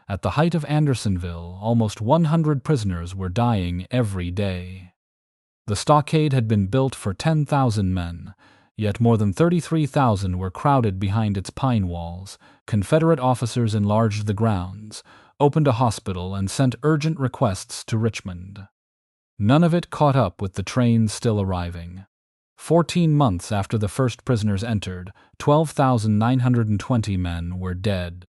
At the height of Andersonville, almost 100 prisoners were dying every day. The stockade had been built for 10,000 men, yet more than 33,000 were crowded behind its pine walls. Confederate officers enlarged the grounds, opened a hospital, and sent urgent requests to Richmond. None of it caught up with the trains still arriving. 14 months after the first prisoners entered, 12,920 men were dead.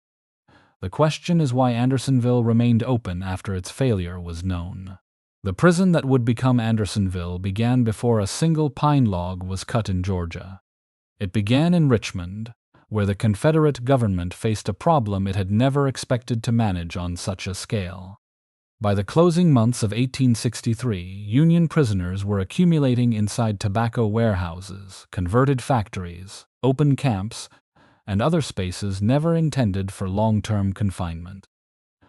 The question is why Andersonville remained open after its failure was known. The prison that would become Andersonville began before a single pine log was cut in Georgia. It began in Richmond, where the Confederate government faced a problem it had never expected to manage on such a scale. By the closing months of 1863, Union prisoners were accumulating inside tobacco warehouses, converted factories, open camps, and other spaces never intended for long-term confinement.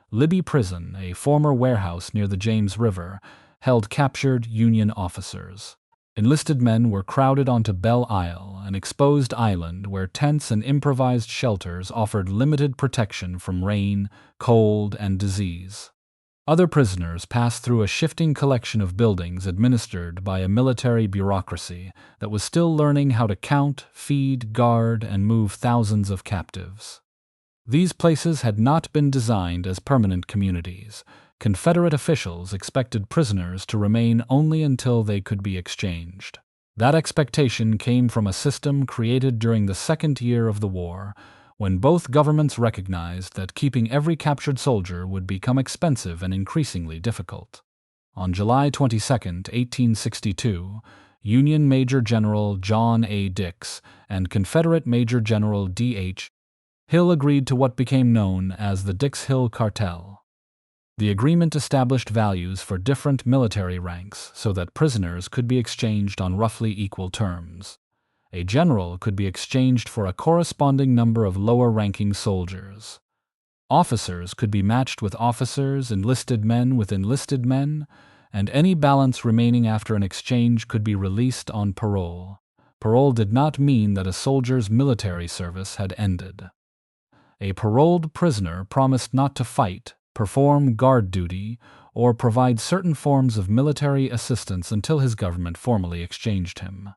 Libby Prison, a former warehouse near the James River, held captured Union officers. Enlisted men were crowded onto Belle Isle, an exposed island where tents and improvised shelters offered limited protection from rain, cold, and disease. Other prisoners passed through a shifting collection of buildings administered by a military bureaucracy that was still learning how to count, feed, guard, and move thousands of captives. These places had not been designed as permanent communities. Confederate officials expected prisoners to remain only until they could be exchanged. That expectation came from a system created during the second year of the war, when both governments recognized that keeping every captured soldier would become expensive and increasingly difficult. On July 22, 1862, Union Major General John A. Dix and Confederate Major General D.H. Hill agreed to what became known as the Dix-Hill Cartel. The agreement established values for different military ranks so that prisoners could be exchanged on roughly equal terms. A general could be exchanged for a corresponding number of lower-ranking soldiers. Officers could be matched with officers, enlisted men with enlisted men, and any balance remaining after an exchange could be released on parole. Parole did not mean that a soldier's military service had ended. A paroled prisoner promised not to fight, perform guard duty, or provide certain forms of military assistance until his government formally exchanged him.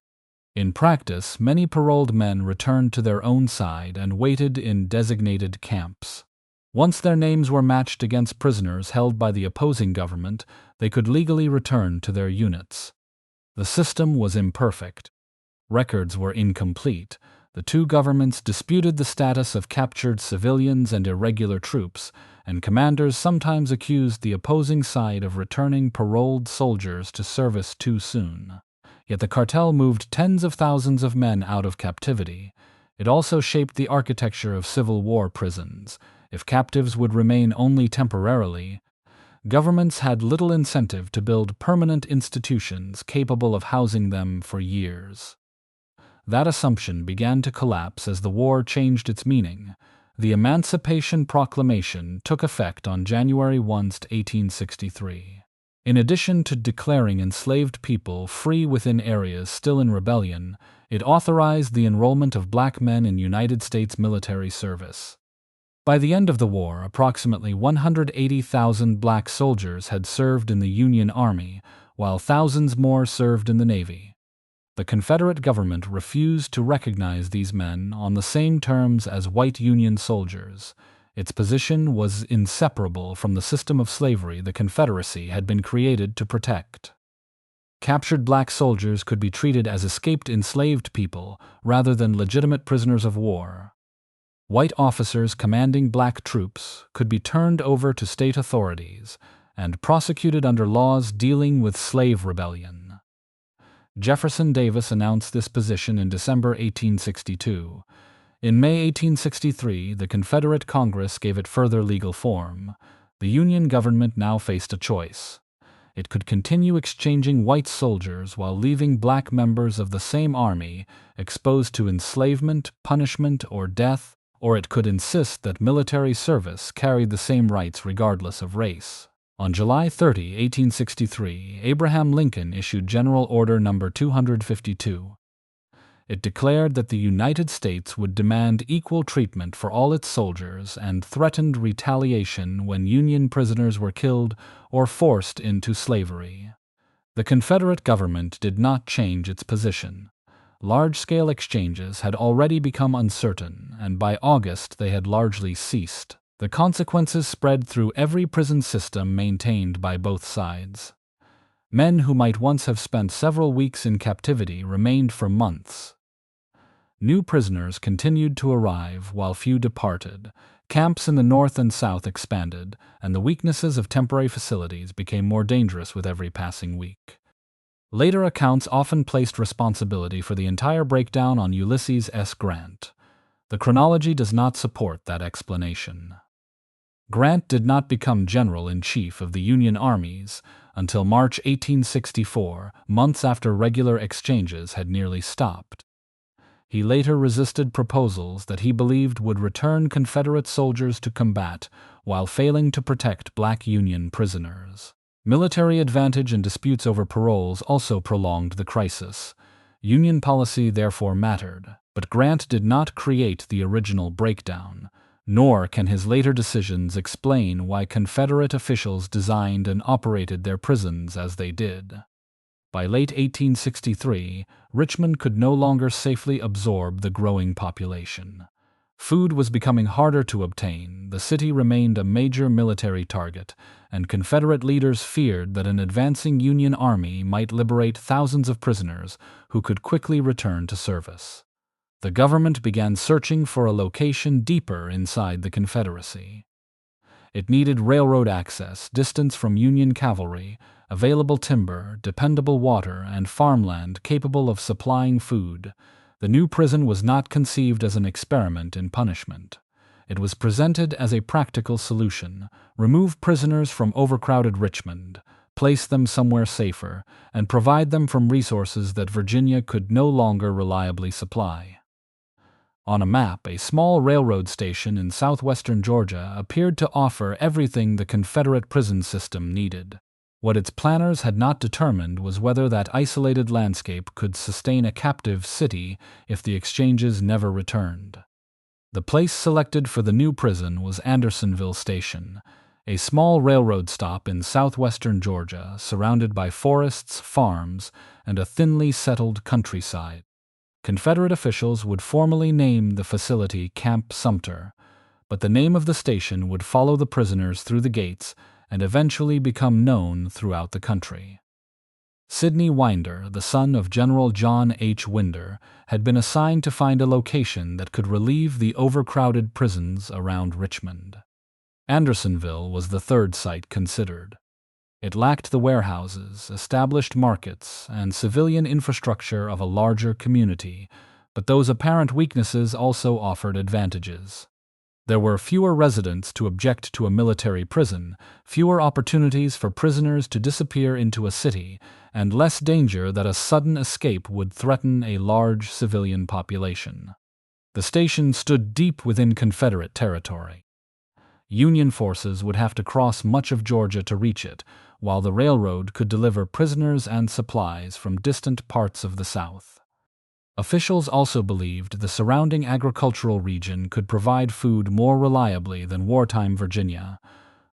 In practice, many paroled men returned to their own side and waited in designated camps. Once their names were matched against prisoners held by the opposing government, they could legally return to their units. The system was imperfect. Records were incomplete. The two governments disputed the status of captured civilians and irregular troops, and commanders sometimes accused the opposing side of returning paroled soldiers to service too soon. Yet the cartel moved tens of thousands of men out of captivity. It also shaped the architecture of Civil War prisons. If captives would remain only temporarily, governments had little incentive to build permanent institutions capable of housing them for years. That assumption began to collapse as the war changed its meaning. The Emancipation Proclamation took effect on January 1, 1863. In addition to declaring enslaved people free within areas still in rebellion, it authorized the enrollment of black men in United States military service. By the end of the war, approximately 180,000 black soldiers had served in the Union Army, while thousands more served in the Navy. The Confederate government refused to recognize these men on the same terms as white Union soldiers. Its position was inseparable from the system of slavery the Confederacy had been created to protect. Captured black soldiers could be treated as escaped enslaved people rather than legitimate prisoners of war. White officers commanding black troops could be turned over to state authorities and prosecuted under laws dealing with slave rebellion. Jefferson Davis announced this position in December 1862. In May 1863, the Confederate Congress gave it further legal form. The Union government now faced a choice. It could continue exchanging white soldiers while leaving black members of the same army exposed to enslavement, punishment, or death, or it could insist that military service carried the same rights regardless of race. On July 30, 1863, Abraham Lincoln issued General Order No. 252. It declared that the United States would demand equal treatment for all its soldiers and threatened retaliation when Union prisoners were killed or forced into slavery. The Confederate government did not change its position. Large-scale exchanges had already become uncertain, and by August they had largely ceased. The consequences spread through every prison system maintained by both sides. Men who might once have spent several weeks in captivity remained for months. New prisoners continued to arrive while few departed. Camps in the north and south expanded, and the weaknesses of temporary facilities became more dangerous with every passing week. Later accounts often placed responsibility for the entire breakdown on Ulysses S. Grant. The chronology does not support that explanation. Grant did not become general-in-chief of the Union armies until March 1864, months after regular exchanges had nearly stopped. He later resisted proposals that he believed would return Confederate soldiers to combat while failing to protect black Union prisoners. Military advantage and disputes over paroles also prolonged the crisis. Union policy therefore mattered, but Grant did not create the original breakdown, nor can his later decisions explain why Confederate officials designed and operated their prisons as they did. By late 1863, Richmond could no longer safely absorb the growing population. Food was becoming harder to obtain, the city remained a major military target, and Confederate leaders feared that an advancing Union army might liberate thousands of prisoners who could quickly return to service. The government began searching for a location deeper inside the Confederacy. It needed railroad access, distance from Union cavalry, available timber, dependable water, and farmland capable of supplying food. The new prison was not conceived as an experiment in punishment. It was presented as a practical solution: remove prisoners from overcrowded Richmond, place them somewhere safer, and provide them from resources that Virginia could no longer reliably supply. On a map, a small railroad station in southwestern Georgia appeared to offer everything the Confederate prison system needed. What its planners had not determined was whether that isolated landscape could sustain a captive city if the exchanges never returned. The place selected for the new prison was Andersonville Station, a small railroad stop in southwestern Georgia surrounded by forests, farms, and a thinly settled countryside. Confederate officials would formally name the facility Camp Sumter, but the name of the station would follow the prisoners through the gates and eventually become known throughout the country. Sidney Winder, the son of General John H. Winder, had been assigned to find a location that could relieve the overcrowded prisons around Richmond. Andersonville was the third site considered. It lacked the warehouses, established markets, and civilian infrastructure of a larger community, but those apparent weaknesses also offered advantages. There were fewer residents to object to a military prison, fewer opportunities for prisoners to disappear into a city, and less danger that a sudden escape would threaten a large civilian population. The station stood deep within Confederate territory. Union forces would have to cross much of Georgia to reach it, while the railroad could deliver prisoners and supplies from distant parts of the South. Officials also believed the surrounding agricultural region could provide food more reliably than wartime Virginia.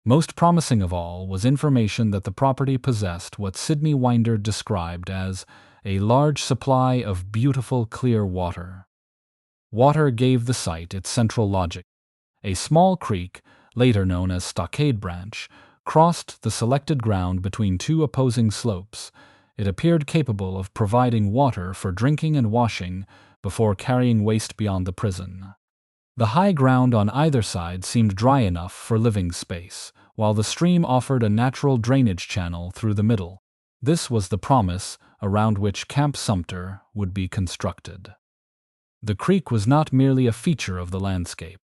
Most promising of all was information that the property possessed what Sidney Winder described as a large supply of beautiful clear water. Water gave the site its central logic. A small creek, later known as Stockade Branch, crossed the selected ground between two opposing slopes. It appeared capable of providing water for drinking and washing before carrying waste beyond the prison. The high ground on either side seemed dry enough for living space, while the stream offered a natural drainage channel through the middle. This was the promise around which Camp Sumter would be constructed. The creek was not merely a feature of the landscape.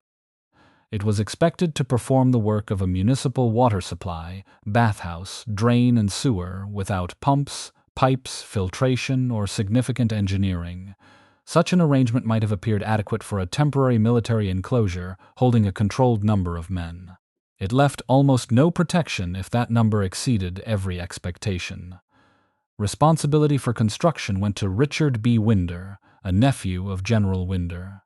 It was expected to perform the work of a municipal water supply, bathhouse, drain, and sewer without pumps, pipes, filtration, or significant engineering. Such an arrangement might have appeared adequate for a temporary military enclosure holding a controlled number of men. It left almost no protection if that number exceeded every expectation. Responsibility for construction went to Richard B. Winder, a nephew of General Winder.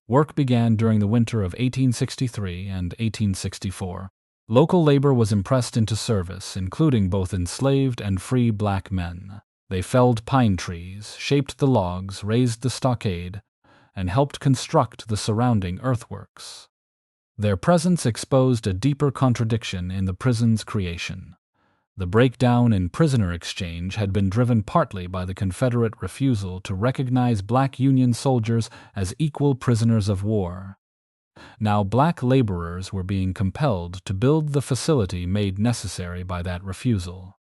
Work began during the winter of 1863 and 1864. Local labor was impressed into service, including both enslaved and free black men. They felled pine trees, shaped the logs, raised the stockade, and helped construct the surrounding earthworks. Their presence exposed a deeper contradiction in the prison's creation. The breakdown in prisoner exchange had been driven partly by the Confederate refusal to recognize black Union soldiers as equal prisoners of war. Now black laborers were being compelled to build the facility made necessary by that refusal.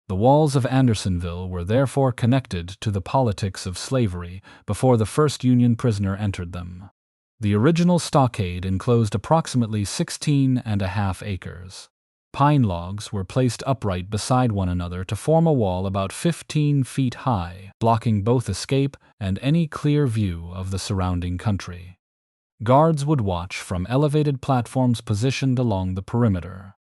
The walls of Andersonville were therefore connected to the politics of slavery before the first Union prisoner entered them. The original stockade enclosed approximately 16.5 acres. Pine logs were placed upright beside one another to form a wall about 15 feet high, blocking both escape and any clear view of the surrounding country. Guards would watch from elevated platforms positioned along the perimeter.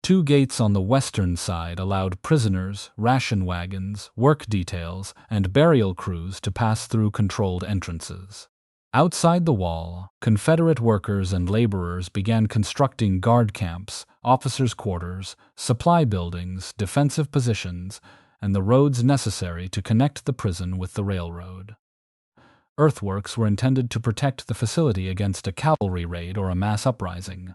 2 gates on the western side allowed prisoners, ration wagons, work details, and burial crews to pass through controlled entrances. Outside the wall, Confederate workers and laborers began constructing guard camps, officers' quarters, supply buildings, defensive positions, and the roads necessary to connect the prison with the railroad. Earthworks were intended to protect the facility against a cavalry raid or a mass uprising.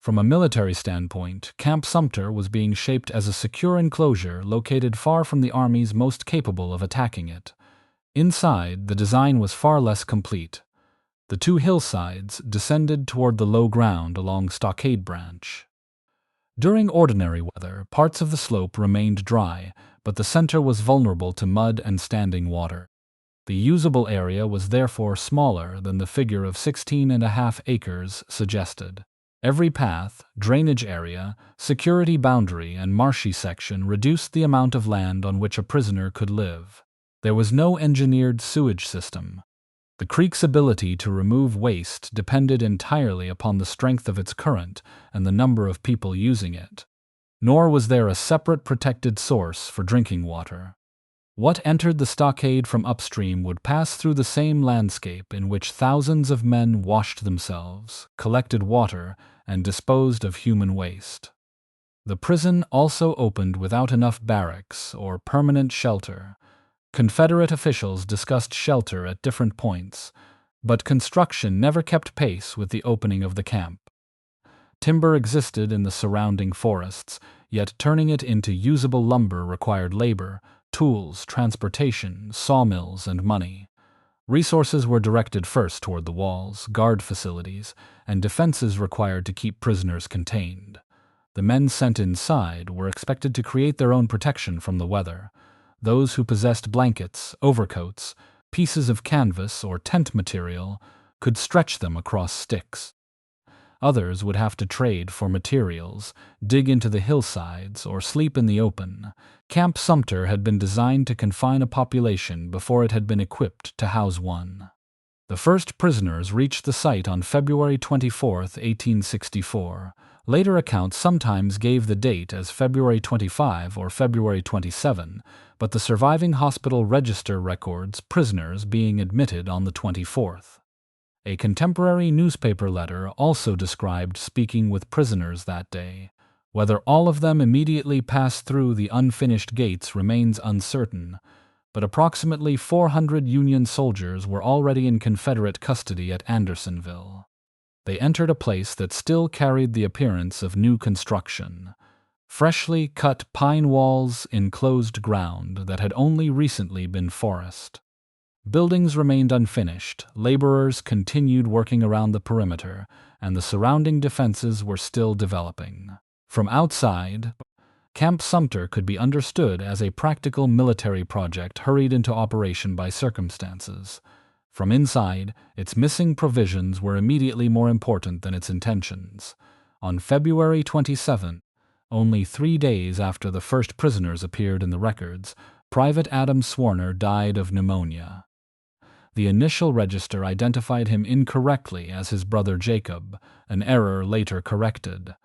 From a military standpoint, Camp Sumter was being shaped as a secure enclosure located far from the armies most capable of attacking it. Inside, the design was far less complete. The 2 hillsides descended toward the low ground along Stockade Branch. During ordinary weather, parts of the slope remained dry, but the center was vulnerable to mud and standing water. The usable area was therefore smaller than the figure of 16.5 acres suggested. Every path, drainage area, security boundary, and marshy section reduced the amount of land on which a prisoner could live. There was no engineered sewage system. The creek's ability to remove waste depended entirely upon the strength of its current and the number of people using it. Nor was there a separate protected source for drinking water. What entered the stockade from upstream would pass through the same landscape in which thousands of men washed themselves, collected water, and disposed of human waste. The prison also opened without enough barracks or permanent shelter. Confederate officials discussed shelter at different points, but construction never kept pace with the opening of the camp. Timber existed in the surrounding forests, yet turning it into usable lumber required labor, tools, transportation, sawmills, and money. Resources were directed first toward the walls, guard facilities, and defenses required to keep prisoners contained. The men sent inside were expected to create their own protection from the weather. Those who possessed blankets, overcoats, pieces of canvas, or tent material could stretch them across sticks. Others would have to trade for materials, dig into the hillsides, or sleep in the open. Camp Sumter had been designed to confine a population before it had been equipped to house one. The first prisoners reached the site on February 24, 1864. Later accounts sometimes gave the date as February 25 or February 27, but the surviving hospital register records prisoners being admitted on the 24th. A contemporary newspaper letter also described speaking with prisoners that day. Whether all of them immediately passed through the unfinished gates remains uncertain, but approximately 400 Union soldiers were already in Confederate custody at Andersonville. They entered a place that still carried the appearance of new construction. Freshly cut pine walls enclosed ground that had only recently been forest. Buildings remained unfinished, laborers continued working around the perimeter, and the surrounding defenses were still developing. From outside, Camp Sumter could be understood as a practical military project hurried into operation by circumstances. From inside, its missing provisions were immediately more important than its intentions. On February 27, only 3 days after the first prisoners appeared in the records, Private Adam Swarner died of pneumonia. The initial register identified him incorrectly as his brother Jacob, an error later corrected.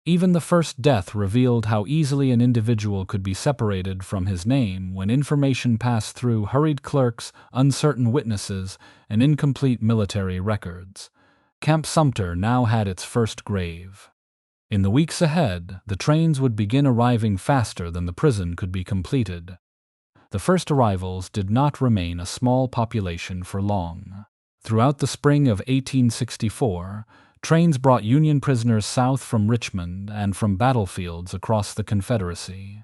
Even the first death revealed how easily an individual could be separated from his name when information passed through hurried clerks, uncertain witnesses, and incomplete military records. Camp Sumter now had its first grave. In the weeks ahead, the trains would begin arriving faster than the prison could be completed. The first arrivals did not remain a small population for long. Throughout the spring of 1864, trains brought Union prisoners south from Richmond and from battlefields across the Confederacy.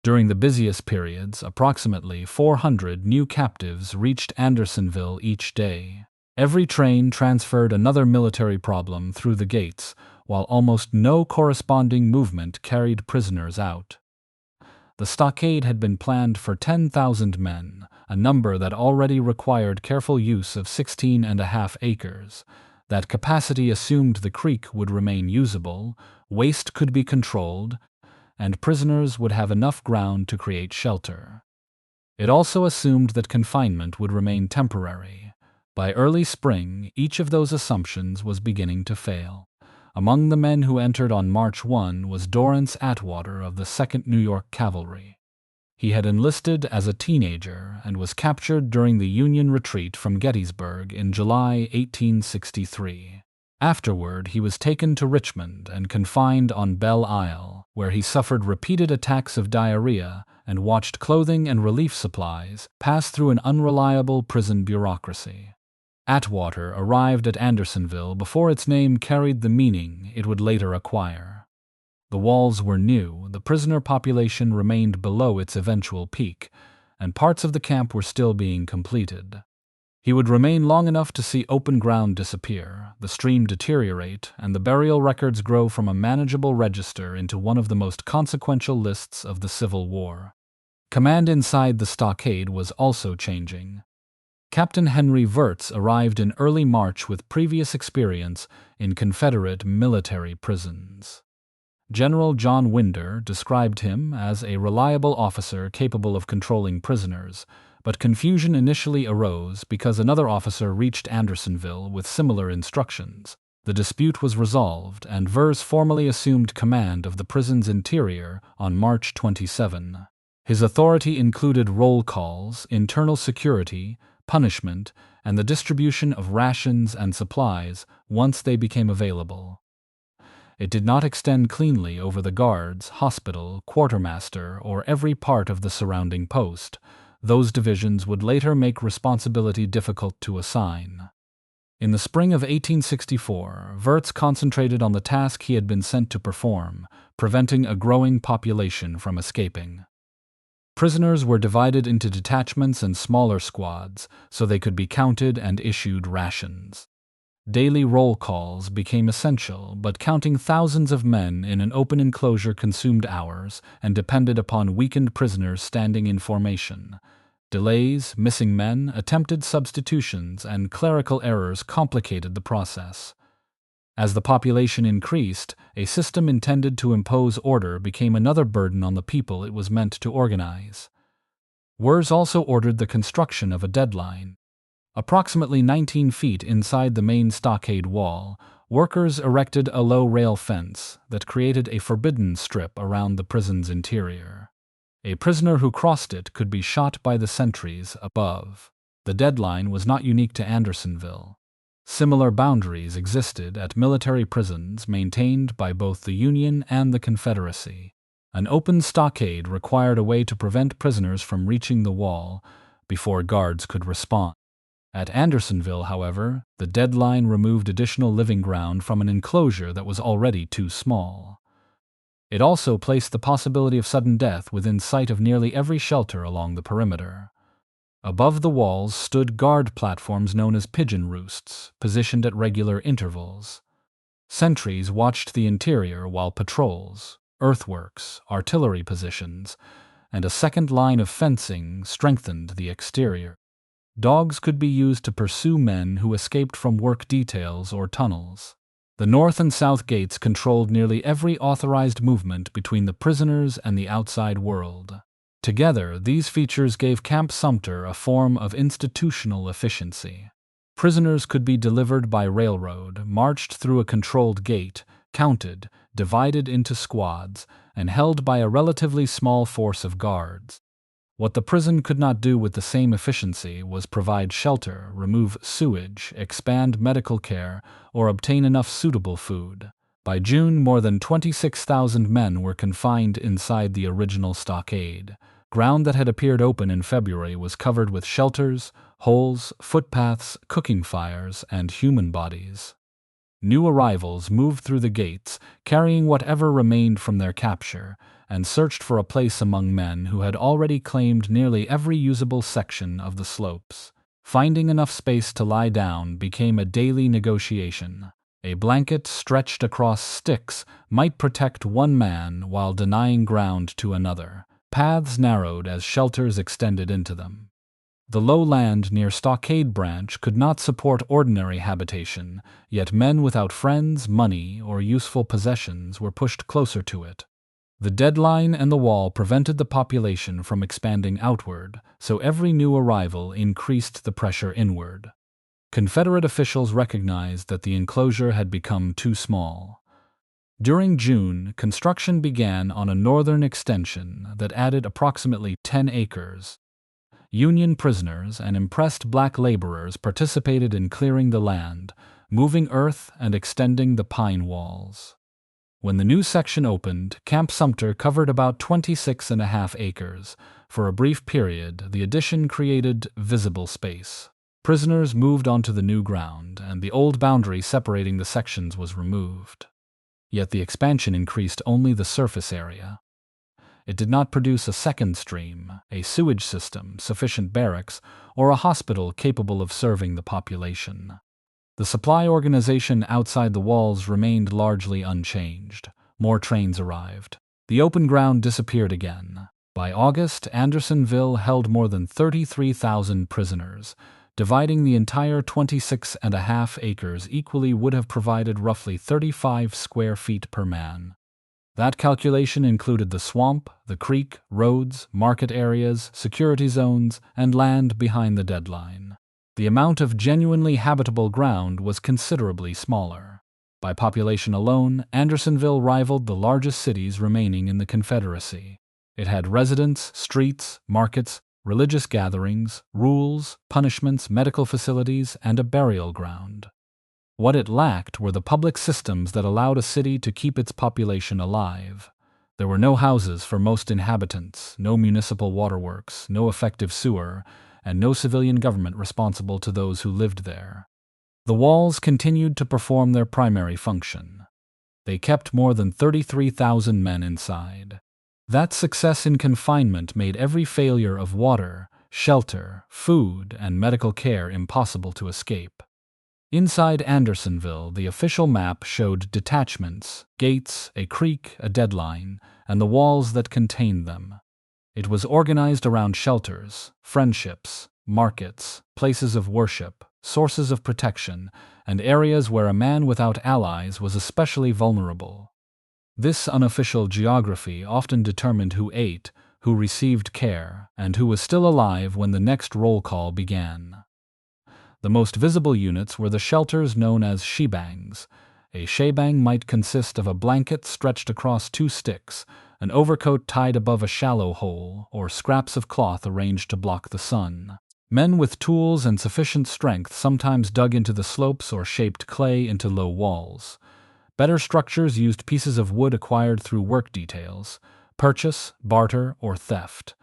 During the busiest periods, approximately 400 new captives reached Andersonville each day. Every train transferred another military problem through the gates, while almost no corresponding movement carried prisoners out. The stockade had been planned for 10,000 men, a number that already required careful use of 16.5 acres. That capacity assumed the creek would remain usable, waste could be controlled, and prisoners would have enough ground to create shelter. It also assumed that confinement would remain temporary. By early spring, each of those assumptions was beginning to fail. Among the men who entered on March 1 was Dorrance Atwater of the 2nd New York Cavalry. He had enlisted as a teenager and was captured during the Union retreat from Gettysburg in July 1863. Afterward, he was taken to Richmond and confined on Belle Isle, where he suffered repeated attacks of diarrhea and watched clothing and relief supplies pass through an unreliable prison bureaucracy. Atwater arrived at Andersonville before its name carried the meaning it would later acquire. The walls were new, the prisoner population remained below its eventual peak, and parts of the camp were still being completed. He would remain long enough to see open ground disappear, the stream deteriorate, and the burial records grow from a manageable register into one of the most consequential lists of the Civil War. Command inside the stockade was also changing. Captain Henry Wirtz arrived in early March with previous experience in Confederate military prisons. General John Winder described him as a reliable officer capable of controlling prisoners, but confusion initially arose because another officer reached Andersonville with similar instructions. The dispute was resolved, and Wirtz formally assumed command of the prison's interior on March 27. His authority included roll calls, internal security, punishment, and the distribution of rations and supplies once they became available. It did not extend cleanly over the guards, hospital, quartermaster, or every part of the surrounding post. Those divisions would later make responsibility difficult to assign. In the spring of 1864, Wirtz concentrated on the task he had been sent to perform, preventing a growing population from escaping. Prisoners were divided into detachments and smaller squads so they could be counted and issued rations. Daily roll calls became essential, but counting thousands of men in an open enclosure consumed hours and depended upon weakened prisoners standing in formation. Delays, missing men, attempted substitutions, and clerical errors complicated the process. As the population increased, a system intended to impose order became another burden on the people it was meant to organize. Wirtz also ordered the construction of a deadline. Approximately 19 feet inside the main stockade wall, workers erected a low rail fence that created a forbidden strip around the prison's interior. A prisoner who crossed it could be shot by the sentries above. The deadline was not unique to Andersonville. Similar boundaries existed at military prisons maintained by both the Union and the Confederacy. An open stockade required a way to prevent prisoners from reaching the wall before guards could respond. At Andersonville, however, the deadline removed additional living ground from an enclosure that was already too small. It also placed the possibility of sudden death within sight of nearly every shelter along the perimeter. Above the walls stood guard platforms known as pigeon roosts, positioned at regular intervals. Sentries watched the interior while patrols, earthworks, artillery positions, and a second line of fencing strengthened the exterior. Dogs could be used to pursue men who escaped from work details or tunnels. The north and south gates controlled nearly every authorized movement between the prisoners and the outside world. Together, these features gave Camp Sumter a form of institutional efficiency. Prisoners could be delivered by railroad, marched through a controlled gate, counted, divided into squads, and held by a relatively small force of guards. What the prison could not do with the same efficiency was provide shelter, remove sewage, expand medical care, or obtain enough suitable food. By June, more than 26,000 men were confined inside the original stockade. Ground that had appeared open in February was covered with shelters, holes, footpaths, cooking fires, and human bodies. New arrivals moved through the gates, carrying whatever remained from their capture, and searched for a place among men who had already claimed nearly every usable section of the slopes. Finding enough space to lie down became a daily negotiation. A blanket stretched across sticks might protect one man while denying ground to another. Paths narrowed as shelters extended into them. The low land near Stockade Branch could not support ordinary habitation, yet men without friends, money, or useful possessions were pushed closer to it. The deadline and the wall prevented the population from expanding outward, so every new arrival increased the pressure inward. Confederate officials recognized that the enclosure had become too small. During June, construction began on a northern extension that added approximately 10 acres. Union prisoners and impressed black laborers participated in clearing the land, moving earth and extending the pine walls. When the new section opened, Camp Sumter covered about 26.5 acres. For a brief period, the addition created visible space. Prisoners moved onto the new ground, and the old boundary separating the sections was removed. Yet the expansion increased only the surface area. It did not produce a second stream, a sewage system, sufficient barracks, or a hospital capable of serving the population. The supply organization outside the walls remained largely unchanged. More trains arrived. The open ground disappeared again. By August, Andersonville held more than 33,000 prisoners. Dividing the entire 26.5 acres equally would have provided roughly 35 square feet per man. That calculation included the swamp, the creek, roads, market areas, security zones, and land behind the deadline. The amount of genuinely habitable ground was considerably smaller. By population alone, Andersonville rivaled the largest cities remaining in the Confederacy. It had residents, streets, markets, religious gatherings, rules, punishments, medical facilities, and a burial ground. What it lacked were the public systems that allowed a city to keep its population alive. There were no houses for most inhabitants, no municipal waterworks, no effective sewer, and no civilian government responsible to those who lived there. The walls continued to perform their primary function. They kept more than 33,000 men inside. That success in confinement made every failure of water, shelter, food, and medical care impossible to escape. Inside Andersonville, the official map showed detachments, gates, a creek, a deadline, and the walls that contained them. It was organized around shelters, friendships, markets, places of worship, sources of protection, and areas where a man without allies was especially vulnerable. This unofficial geography often determined who ate, who received care, and who was still alive when the next roll call began. The most visible units were the shelters known as shebangs. A shebang might consist of a blanket stretched across 2 sticks, an overcoat tied above a shallow hole, or scraps of cloth arranged to block the sun. Men with tools and sufficient strength sometimes dug into the slopes or shaped clay into low walls. Better structures used pieces of wood acquired through work details, purchase, barter, or theft.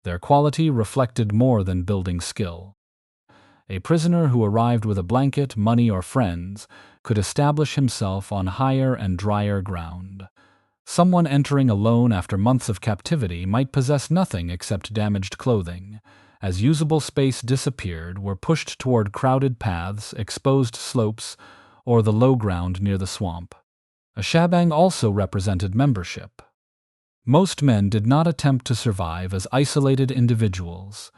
Their quality reflected more than building skill. A prisoner who arrived with a blanket, money, or friends could establish himself on higher and drier ground. Someone entering alone after months of captivity might possess nothing except damaged clothing. As usable space disappeared, were pushed toward crowded paths, exposed slopes, or the low ground near the swamp. A shebang also represented membership. Most men did not attempt to survive as isolated individuals.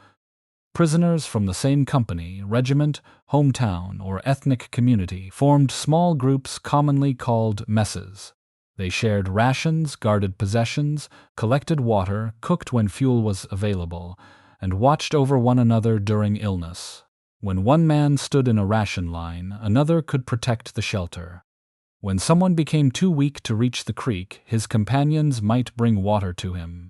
Prisoners from the same company, regiment, hometown, or ethnic community formed small groups commonly called messes. They shared rations, guarded possessions, collected water, cooked when fuel was available, and watched over one another during illness. When one man stood in a ration line, another could protect the shelter. When someone became too weak to reach the creek, his companions might bring water to him.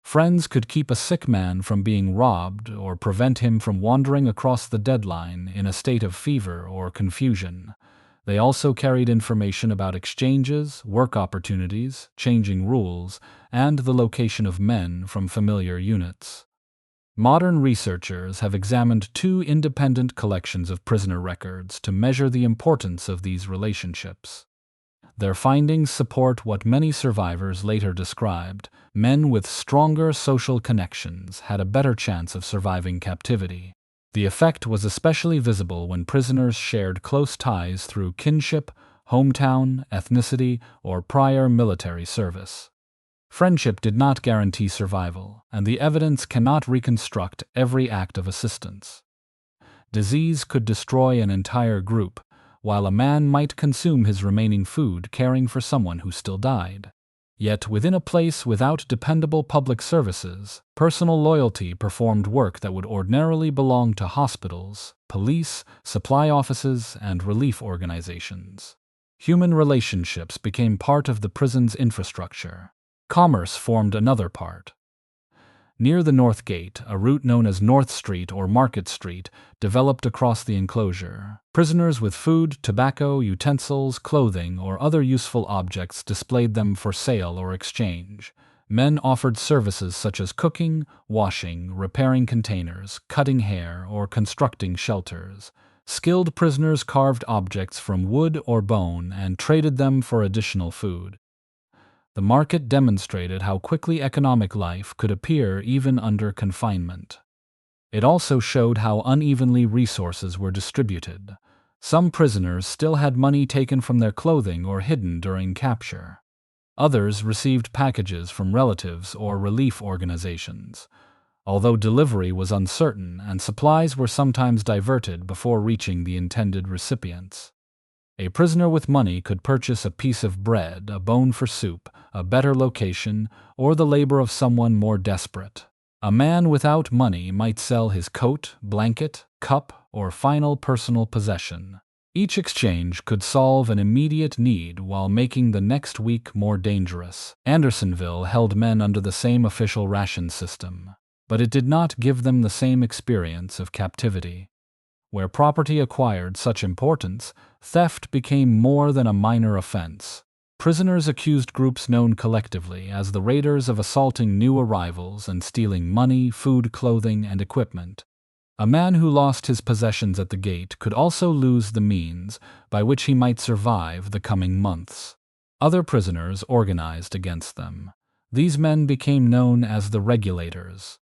Friends could keep a sick man from being robbed or prevent him from wandering across the deadline in a state of fever or confusion. They also carried information about exchanges, work opportunities, changing rules, and the location of men from familiar units. Modern researchers have examined 2 independent collections of prisoner records to measure the importance of these relationships. Their findings support what many survivors later described: men with stronger social connections had a better chance of surviving captivity. The effect was especially visible when prisoners shared close ties through kinship, hometown, ethnicity, or prior military service. Friendship did not guarantee survival, and the evidence cannot reconstruct every act of assistance. Disease could destroy an entire group, while a man might consume his remaining food caring for someone who still died. Yet within a place without dependable public services, personal loyalty performed work that would ordinarily belong to hospitals, police, supply offices, and relief organizations. Human relationships became part of the prison's infrastructure. Commerce formed another part. Near the North Gate, a route known as North Street or Market Street developed across the enclosure. Prisoners with food, tobacco, utensils, clothing, or other useful objects displayed them for sale or exchange. Men offered services such as cooking, washing, repairing containers, cutting hair, or constructing shelters. Skilled prisoners carved objects from wood or bone and traded them for additional food. The market demonstrated how quickly economic life could appear even under confinement. It also showed how unevenly resources were distributed. Some prisoners still had money taken from their clothing or hidden during capture. Others received packages from relatives or relief organizations, although delivery was uncertain and supplies were sometimes diverted before reaching the intended recipients. A prisoner with money could purchase a piece of bread, a bone for soup, a better location, or the labor of someone more desperate. A man without money might sell his coat, blanket, cup, or final personal possession. Each exchange could solve an immediate need while making the next week more dangerous. Andersonville held men under the same official ration system, but it did not give them the same experience of captivity. Where property acquired such importance, theft became more than a minor offense. Prisoners accused groups known collectively as the Raiders of assaulting new arrivals and stealing money, food, clothing, and equipment. A man who lost his possessions at the gate could also lose the means by which he might survive the coming months. Other prisoners organized against them. These men became known as the Regulators.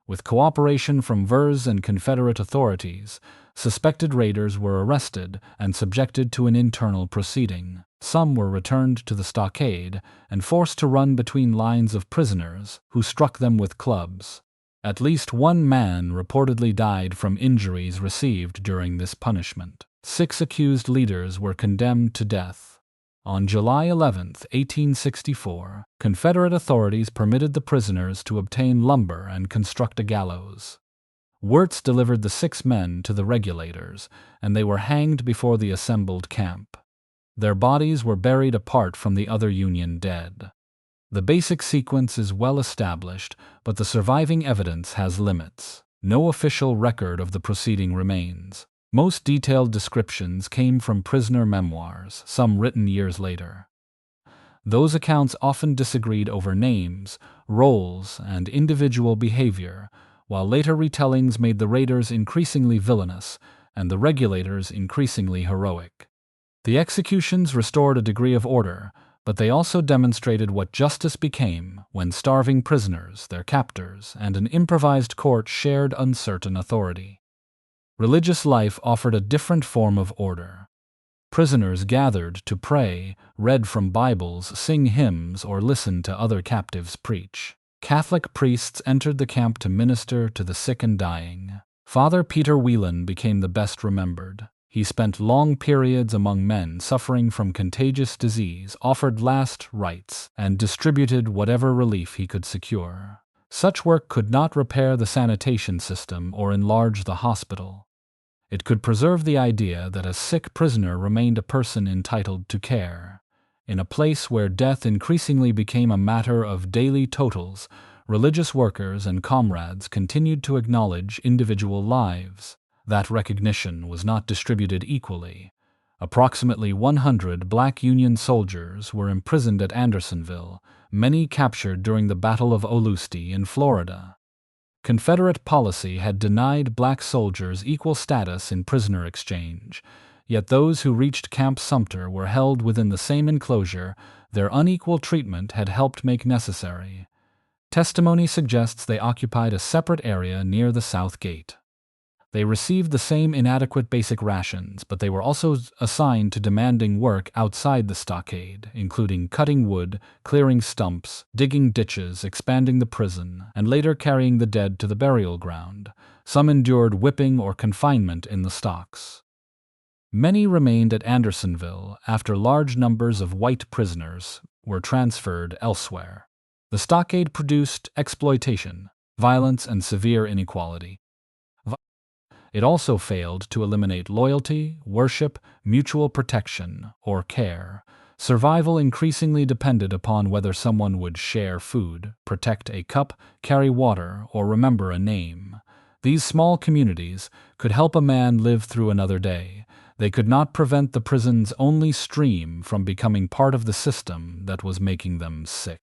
With cooperation from VERS and Confederate authorities, suspected raiders were arrested and subjected to an internal proceeding. Some were returned to the stockade and forced to run between lines of prisoners who struck them with clubs. At least one man reportedly died from injuries received during this punishment. 6 accused leaders were condemned to death. On July 11, 1864, Confederate authorities permitted the prisoners to obtain lumber and construct a gallows. Wirtz delivered the 6 men to the Regulators, and they were hanged before the assembled camp. Their bodies were buried apart from the other Union dead. The basic sequence is well established, but the surviving evidence has limits. No official record of the proceeding remains. Most detailed descriptions came from prisoner memoirs, some written years later. Those accounts often disagreed over names, roles, and individual behavior, while later retellings made the raiders increasingly villainous and the Regulators increasingly heroic. The executions restored a degree of order, but they also demonstrated what justice became when starving prisoners, their captors, and an improvised court shared uncertain authority. Religious life offered a different form of order. Prisoners gathered to pray, read from Bibles, sing hymns, or listen to other captives preach. Catholic priests entered the camp to minister to the sick and dying. Father Peter Whelan became the best remembered. He spent long periods among men suffering from contagious disease, offered last rites, and distributed whatever relief he could secure. Such work could not repair the sanitation system or enlarge the hospital. It could preserve the idea that a sick prisoner remained a person entitled to care. In a place where death increasingly became a matter of daily totals, religious workers and comrades continued to acknowledge individual lives. That recognition was not distributed equally. Approximately 100 black Union soldiers were imprisoned at Andersonville, many captured during the Battle of Olustee in Florida. Confederate policy had denied black soldiers equal status in prisoner exchange, yet those who reached Camp Sumter were held within the same enclosure their unequal treatment had helped make necessary. Testimony suggests they occupied a separate area near the South Gate. They received the same inadequate basic rations, but they were also assigned to demanding work outside the stockade, including cutting wood, clearing stumps, digging ditches, expanding the prison, and later carrying the dead to the burial ground. Some endured whipping or confinement in the stocks. Many remained at Andersonville after large numbers of white prisoners were transferred elsewhere. The stockade produced exploitation, violence, and severe inequality. It also failed to eliminate loyalty, worship, mutual protection, or care. Survival increasingly depended upon whether someone would share food, protect a cup, carry water, or remember a name. These small communities could help a man live through another day. They could not prevent the prison's only stream from becoming part of the system that was making them sick.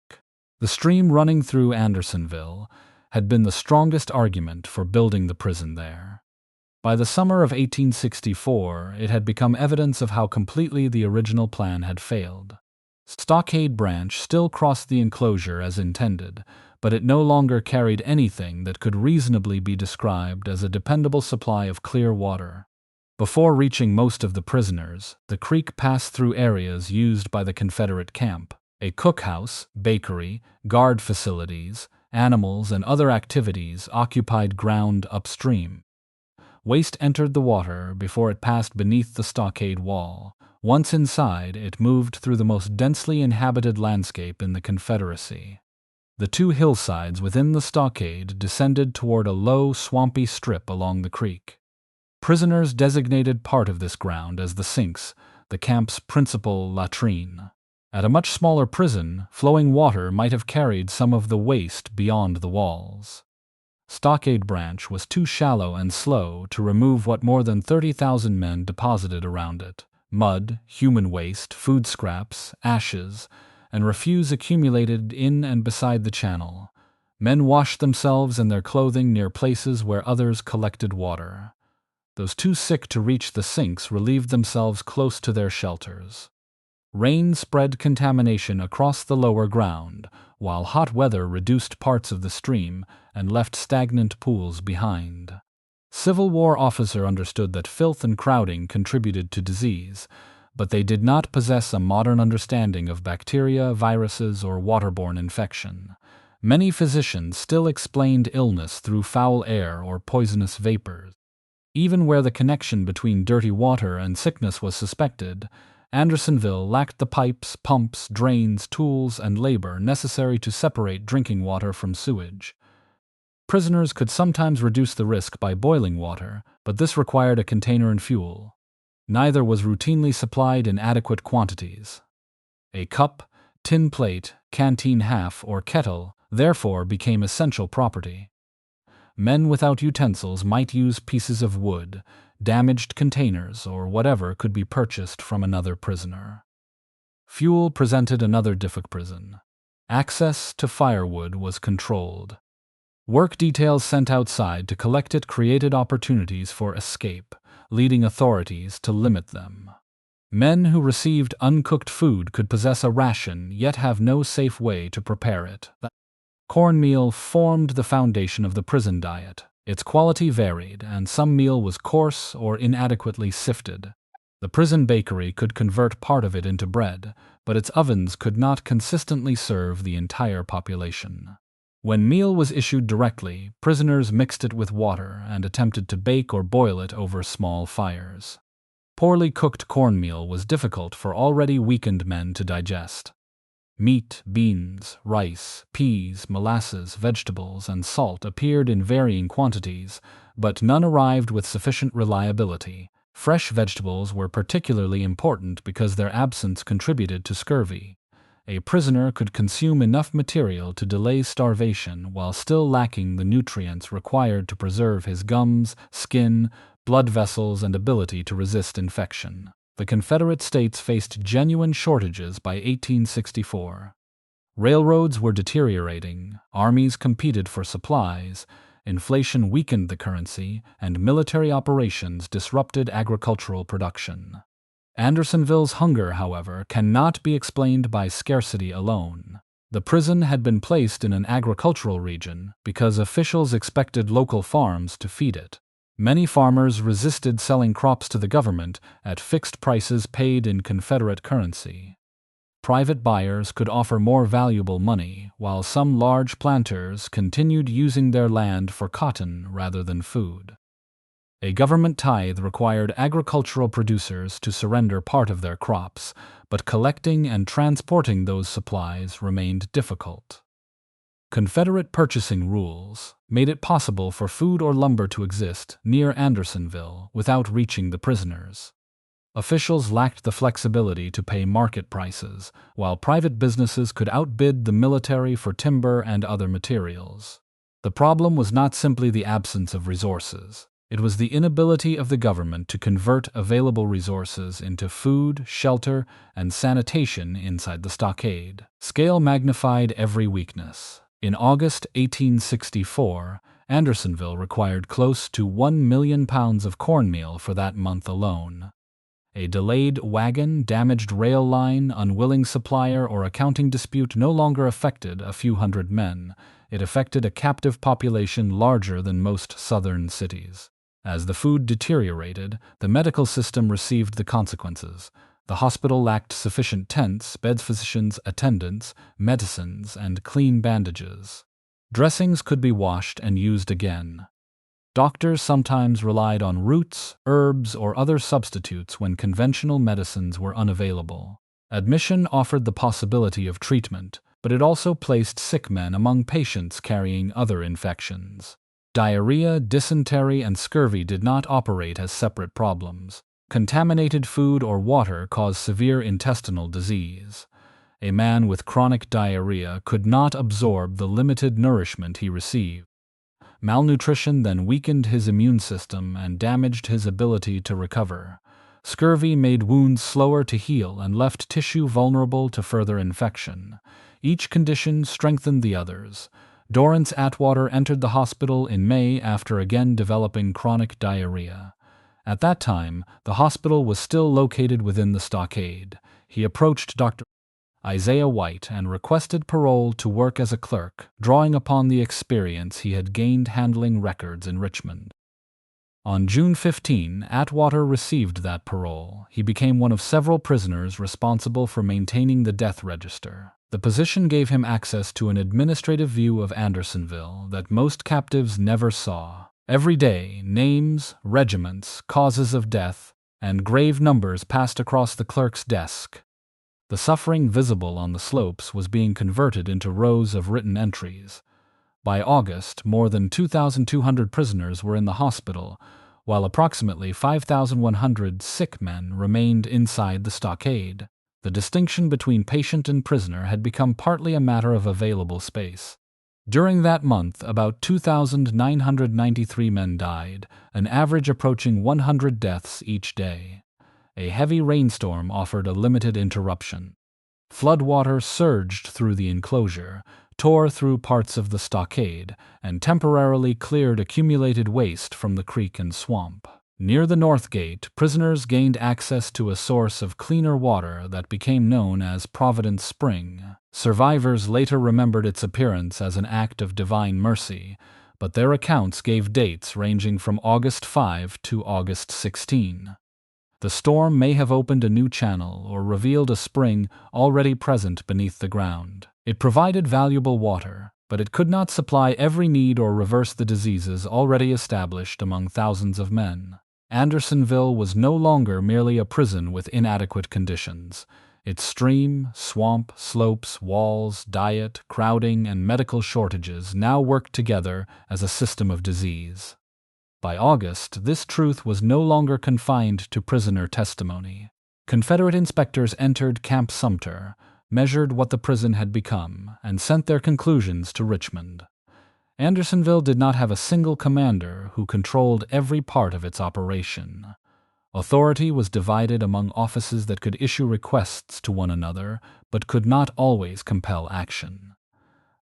The stream running through Andersonville had been the strongest argument for building the prison there. By the summer of 1864, it had become evidence of how completely the original plan had failed. Stockade Branch still crossed the enclosure as intended, but it no longer carried anything that could reasonably be described as a dependable supply of clear water. Before reaching most of the prisoners, the creek passed through areas used by the Confederate camp. A cookhouse, bakery, guard facilities, animals, and other activities occupied ground upstream. Waste entered the water before it passed beneath the stockade wall. Once inside, it moved through the most densely inhabited landscape in the Confederacy. The two hillsides within the stockade descended toward a low, swampy strip along the creek. Prisoners designated part of this ground as the sinks, the camp's principal latrine. At a much smaller prison, flowing water might have carried some of the waste beyond the walls. Stockade Branch was too shallow and slow to remove what more than 30,000 men deposited around it. Mud, human waste, food scraps, ashes, and refuse accumulated in and beside the channel. Men washed themselves and their clothing near places where others collected water. Those too sick to reach the sinks relieved themselves close to their shelters. Rain spread contamination across the lower ground, while hot weather reduced parts of the stream and left stagnant pools behind. Civil War officers understood that filth and crowding contributed to disease, but they did not possess a modern understanding of bacteria, viruses, or waterborne infection. Many physicians still explained illness through foul air or poisonous vapors. Even where the connection between dirty water and sickness was suspected, Andersonville lacked the pipes, pumps, drains, tools, and labor necessary to separate drinking water from sewage. Prisoners could sometimes reduce the risk by boiling water, but this required a container and fuel. Neither was routinely supplied in adequate quantities. A cup, tin plate, canteen half, or kettle therefore became essential property. Men without utensils might use pieces of wood, damaged containers, or whatever could be purchased from another prisoner. Fuel presented another difficult prison. Access to firewood was controlled. Work details sent outside to collect it created opportunities for escape, leading authorities to limit them. Men who received uncooked food could possess a ration yet have no safe way to prepare it. Cornmeal formed the foundation of the prison diet. Its quality varied, and some meal was coarse or inadequately sifted. The prison bakery could convert part of it into bread, but its ovens could not consistently serve the entire population. When meal was issued directly, prisoners mixed it with water and attempted to bake or boil it over small fires. Poorly cooked cornmeal was difficult for already weakened men to digest. Meat, beans, rice, peas, molasses, vegetables, and salt appeared in varying quantities, but none arrived with sufficient reliability. Fresh vegetables were particularly important because their absence contributed to scurvy. A prisoner could consume enough material to delay starvation while still lacking the nutrients required to preserve his gums, skin, blood vessels, and ability to resist infection. The Confederate States faced genuine shortages by 1864. Railroads were deteriorating, armies competed for supplies, inflation weakened the currency, and military operations disrupted agricultural production. Andersonville's hunger, however, cannot be explained by scarcity alone. The prison had been placed in an agricultural region because officials expected local farms to feed it. Many farmers resisted selling crops to the government at fixed prices paid in Confederate currency. Private buyers could offer more valuable money, while some large planters continued using their land for cotton rather than food. A government tithe required agricultural producers to surrender part of their crops, but collecting and transporting those supplies remained difficult. Confederate purchasing rules made it possible for food or lumber to exist near Andersonville without reaching the prisoners. Officials lacked the flexibility to pay market prices, while private businesses could outbid the military for timber and other materials. The problem was not simply the absence of resources. It was the inability of the government to convert available resources into food, shelter, and sanitation inside the stockade. Scale magnified every weakness. In August 1864, Andersonville required close to 1 million pounds of cornmeal for that month alone. A delayed wagon, damaged rail line, unwilling supplier, or accounting dispute no longer affected a few hundred men. It affected a captive population larger than most southern cities. As the food deteriorated, the medical system received the consequences. The hospital lacked sufficient tents, beds, physicians, attendants, medicines, and clean bandages. Dressings could be washed and used again. Doctors sometimes relied on roots, herbs, or other substitutes when conventional medicines were unavailable. Admission offered the possibility of treatment, but it also placed sick men among patients carrying other infections. Diarrhea, dysentery, and scurvy did not operate as separate problems. Contaminated food or water caused severe intestinal disease. A man with chronic diarrhea could not absorb the limited nourishment he received. Malnutrition then weakened his immune system and damaged his ability to recover. Scurvy made wounds slower to heal and left tissue vulnerable to further infection. Each condition strengthened the others. Dorrance Atwater entered the hospital in May after again developing chronic diarrhea. At that time, the hospital was still located within the stockade. He approached Dr. Isaiah White and requested parole to work as a clerk, drawing upon the experience he had gained handling records in Richmond. On June 15, Atwater received that parole. He became one of several prisoners responsible for maintaining the death register. The position gave him access to an administrative view of Andersonville that most captives never saw. Every day, names, regiments, causes of death, and grave numbers passed across the clerk's desk. The suffering visible on the slopes was being converted into rows of written entries. By August, more than 2,200 prisoners were in the hospital, while approximately 5,100 sick men remained inside the stockade. The distinction between patient and prisoner had become partly a matter of available space. During that month, about 2,993 men died, an average approaching 100 deaths each day. A heavy rainstorm offered a limited interruption. Floodwater surged through the enclosure, tore through parts of the stockade, and temporarily cleared accumulated waste from the creek and swamp. Near the north gate, prisoners gained access to a source of cleaner water that became known as Providence Spring. Survivors later remembered its appearance as an act of divine mercy, but their accounts gave dates ranging from August 5 to August 16. The storm may have opened a new channel or revealed a spring already present beneath the ground. It provided valuable water, but it could not supply every need or reverse the diseases already established among thousands of men. Andersonville was no longer merely a prison with inadequate conditions. Its stream, swamp, slopes, walls, diet, crowding, and medical shortages now worked together as a system of disease. By August, this truth was no longer confined to prisoner testimony. Confederate inspectors entered Camp Sumter, measured what the prison had become, and sent their conclusions to Richmond. Andersonville did not have a single commander who controlled every part of its operation. Authority was divided among offices that could issue requests to one another, but could not always compel action.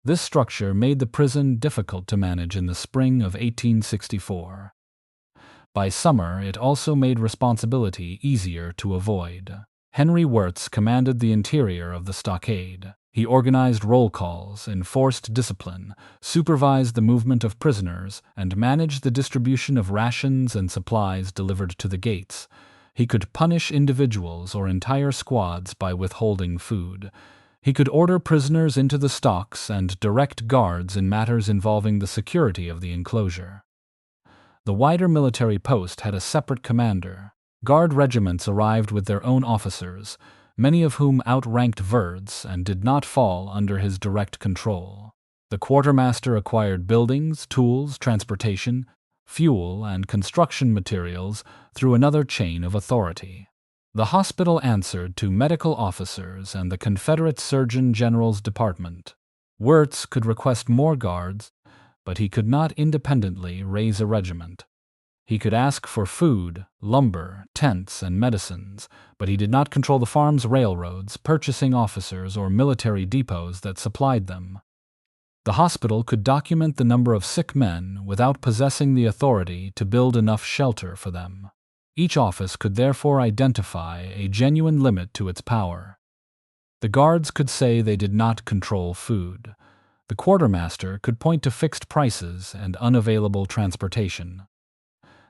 This structure made the prison difficult to manage in the spring of 1864. By summer, it also made responsibility easier to avoid. Henry Wirtz commanded the interior of the stockade. He organized roll calls, enforced discipline, supervised the movement of prisoners, and managed the distribution of rations and supplies delivered to the gates. He could punish individuals or entire squads by withholding food. He could order prisoners into the stocks and direct guards in matters involving the security of the enclosure. The wider military post had a separate commander. Guard regiments arrived with their own officers, many of whom outranked Wirtz and did not fall under his direct control. The quartermaster acquired buildings, tools, transportation, fuel, and construction materials through another chain of authority. The hospital answered to medical officers and the Confederate Surgeon General's department. Wirtz could request more guards, but he could not independently raise a regiment. He could ask for food, lumber, tents, and medicines, but he did not control the farms, railroads, purchasing officers, or military depots that supplied them. The hospital could document the number of sick men without possessing the authority to build enough shelter for them. Each office could therefore identify a genuine limit to its power. The guards could say they did not control food. The quartermaster could point to fixed prices and unavailable transportation.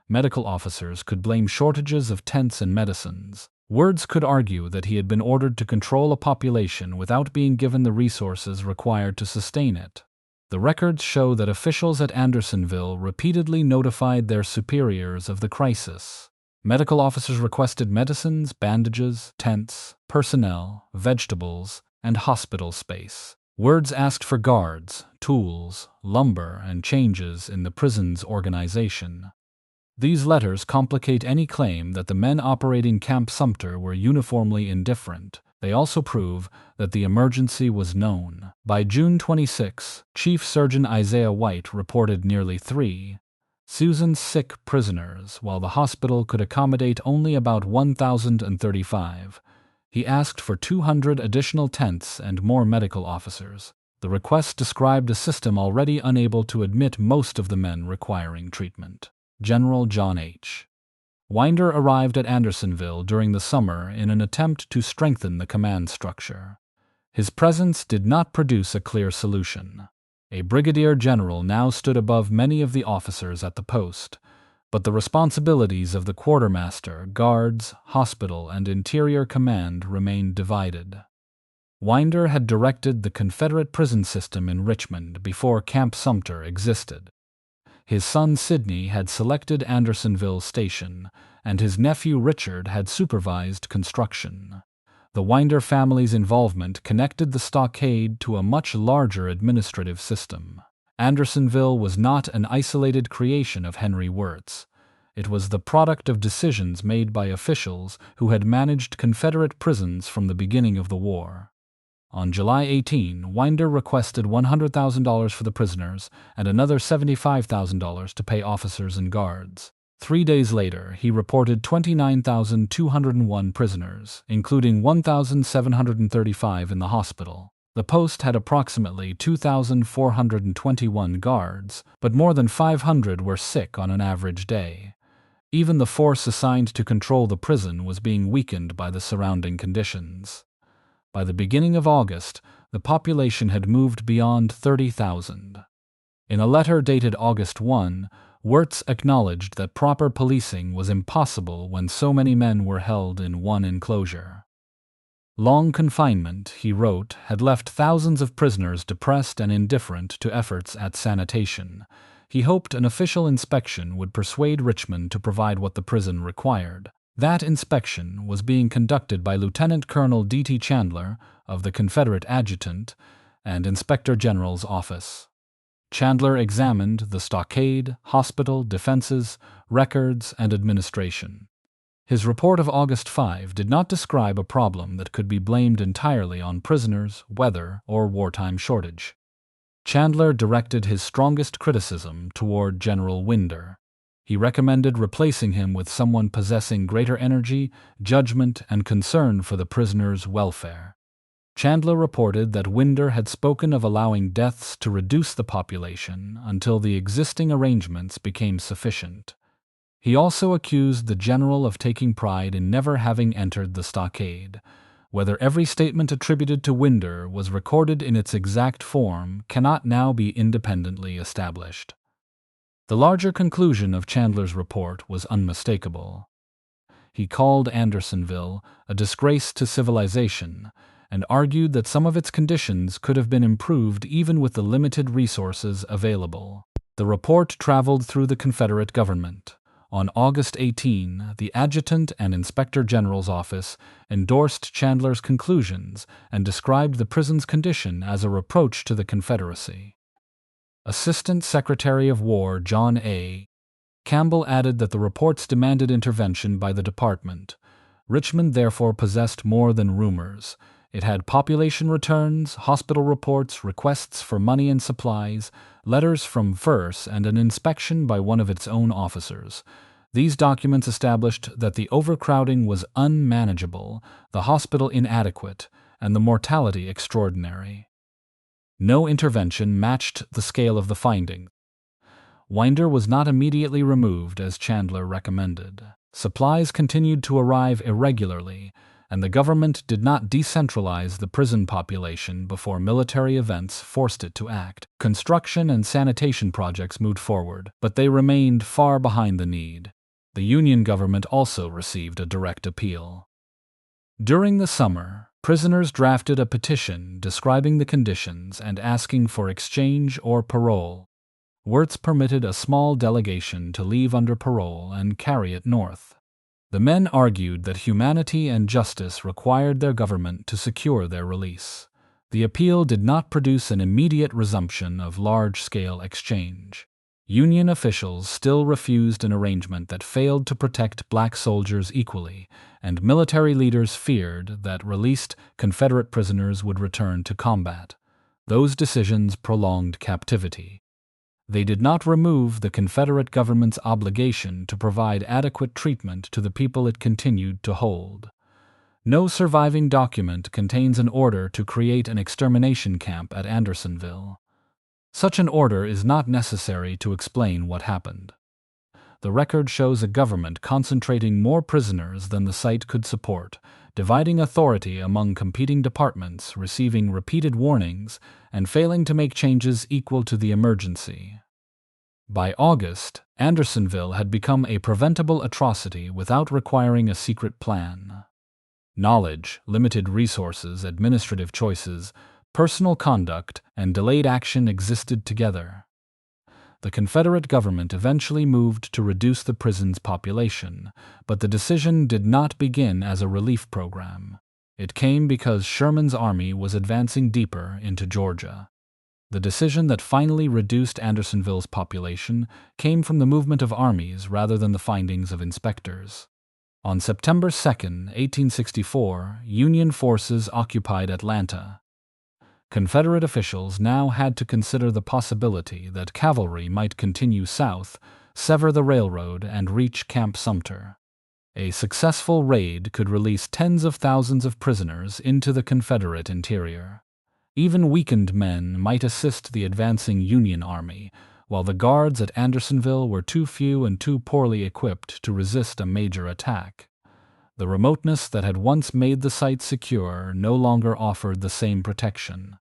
Medical officers could blame shortages of tents and medicines. Wirtz could argue that he had been ordered to control a population without being given the resources required to sustain it. The records show that officials at Andersonville repeatedly notified their superiors of the crisis. Medical officers requested medicines, bandages, tents, personnel, vegetables, and hospital space. Wirtz asked for guards, tools, lumber, and changes in the prison's organization. These letters complicate any claim that the men operating Camp Sumter were uniformly indifferent. They also prove that the emergency was known. By June 26, Chief Surgeon Isaiah White reported nearly 3,000 sick prisoners, while the hospital could accommodate only about 1,035. He asked for 200 additional tents and more medical officers. The request described a system already unable to admit most of the men requiring treatment. General John H. Winder arrived at Andersonville during the summer in an attempt to strengthen the command structure. His presence did not produce a clear solution. A brigadier general now stood above many of the officers at the post, but the responsibilities of the quartermaster, guards, hospital, and interior command remained divided. Winder had directed the Confederate prison system in Richmond before Camp Sumter existed. His son Sidney had selected Andersonville Station, and his nephew Richard had supervised construction. The Winder family's involvement connected the stockade to a much larger administrative system. Andersonville was not an isolated creation of Henry Wirtz. It was the product of decisions made by officials who had managed Confederate prisons from the beginning of the war. On July 18, Winder requested $100,000 for the prisoners and another $75,000 to pay officers and guards. 3 days later, he reported 29,201 prisoners, including 1,735 in the hospital. The post had approximately 2,421 guards, but more than 500 were sick on an average day. Even the force assigned to control the prison was being weakened by the surrounding conditions. By the beginning of August, the population had moved beyond 30,000. In a letter dated August 1, Wirtz acknowledged that proper policing was impossible when so many men were held in one enclosure. Long confinement, he wrote, had left thousands of prisoners depressed and indifferent to efforts at sanitation. He hoped an official inspection would persuade Richmond to provide what the prison required. That inspection was being conducted by Lieutenant Colonel D.T. Chandler of the Confederate Adjutant and Inspector General's office. Chandler examined the stockade, hospital, defenses, records, and administration. His report of August 5 did not describe a problem that could be blamed entirely on prisoners, weather, or wartime shortage. Chandler directed his strongest criticism toward General Winder. He recommended replacing him with someone possessing greater energy, judgment, and concern for the prisoners' welfare. Chandler reported that Winder had spoken of allowing deaths to reduce the population until the existing arrangements became sufficient. He also accused the general of taking pride in never having entered the stockade. Whether every statement attributed to Winder was recorded in its exact form cannot now be independently established. The larger conclusion of Chandler's report was unmistakable. He called Andersonville a disgrace to civilization and argued that some of its conditions could have been improved even with the limited resources available. The report traveled through the Confederate government. On August 18, the Adjutant and Inspector General's office endorsed Chandler's conclusions and described the prison's condition as a reproach to the Confederacy. Assistant Secretary of War John A. Campbell added that the reports demanded intervention by the department. Richmond therefore possessed more than rumors. It had population returns, hospital reports, requests for money and supplies, letters from Verse, and an inspection by one of its own officers. These documents established that the overcrowding was unmanageable, the hospital inadequate, and the mortality extraordinary. No intervention matched the scale of the findings. Winder was not immediately removed as Chandler recommended. Supplies continued to arrive irregularly, and the government did not decentralize the prison population before military events forced it to act. Construction and sanitation projects moved forward, but they remained far behind the need. The Union government also received a direct appeal. During the summer, prisoners drafted a petition describing the conditions and asking for exchange or parole. Wirtz permitted a small delegation to leave under parole and carry it north. The men argued that humanity and justice required their government to secure their release. The appeal did not produce an immediate resumption of large-scale exchange. Union officials still refused an arrangement that failed to protect black soldiers equally, and military leaders feared that released Confederate prisoners would return to combat. Those decisions prolonged captivity. They did not remove the Confederate government's obligation to provide adequate treatment to the people it continued to hold. No surviving document contains an order to create an extermination camp at Andersonville. Such an order is not necessary to explain what happened. The record shows a government concentrating more prisoners than the site could support, dividing authority among competing departments, receiving repeated warnings, and failing to make changes equal to the emergency. By August, Andersonville had become a preventable atrocity without requiring a secret plan. Knowledge, limited resources, administrative choices, personal conduct, and delayed action existed together. The Confederate government eventually moved to reduce the prison's population, but the decision did not begin as a relief program. It came because Sherman's army was advancing deeper into Georgia. The decision that finally reduced Andersonville's population came from the movement of armies rather than the findings of inspectors. On September 2, 1864, Union forces occupied Atlanta. Confederate officials now had to consider the possibility that cavalry might continue south, sever the railroad, and reach Camp Sumter. A successful raid could release tens of thousands of prisoners into the Confederate interior. Even weakened men might assist the advancing Union army, while the guards at Andersonville were too few and too poorly equipped to resist a major attack. The remoteness that had once made the site secure no longer offered the same protection.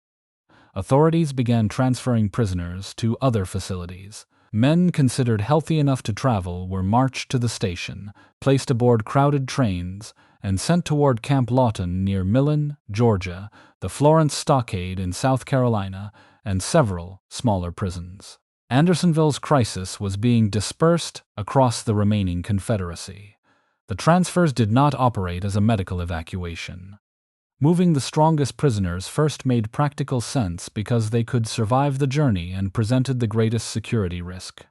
Authorities began transferring prisoners to other facilities. Men considered healthy enough to travel were marched to the station, placed aboard crowded trains, and sent toward Camp Lawton near Millen, Georgia, the Florence Stockade in South Carolina, and several smaller prisons. Andersonville's crisis was being dispersed across the remaining Confederacy. The transfers did not operate as a medical evacuation. Moving the strongest prisoners first made practical sense because they could survive the journey and presented the greatest security risk.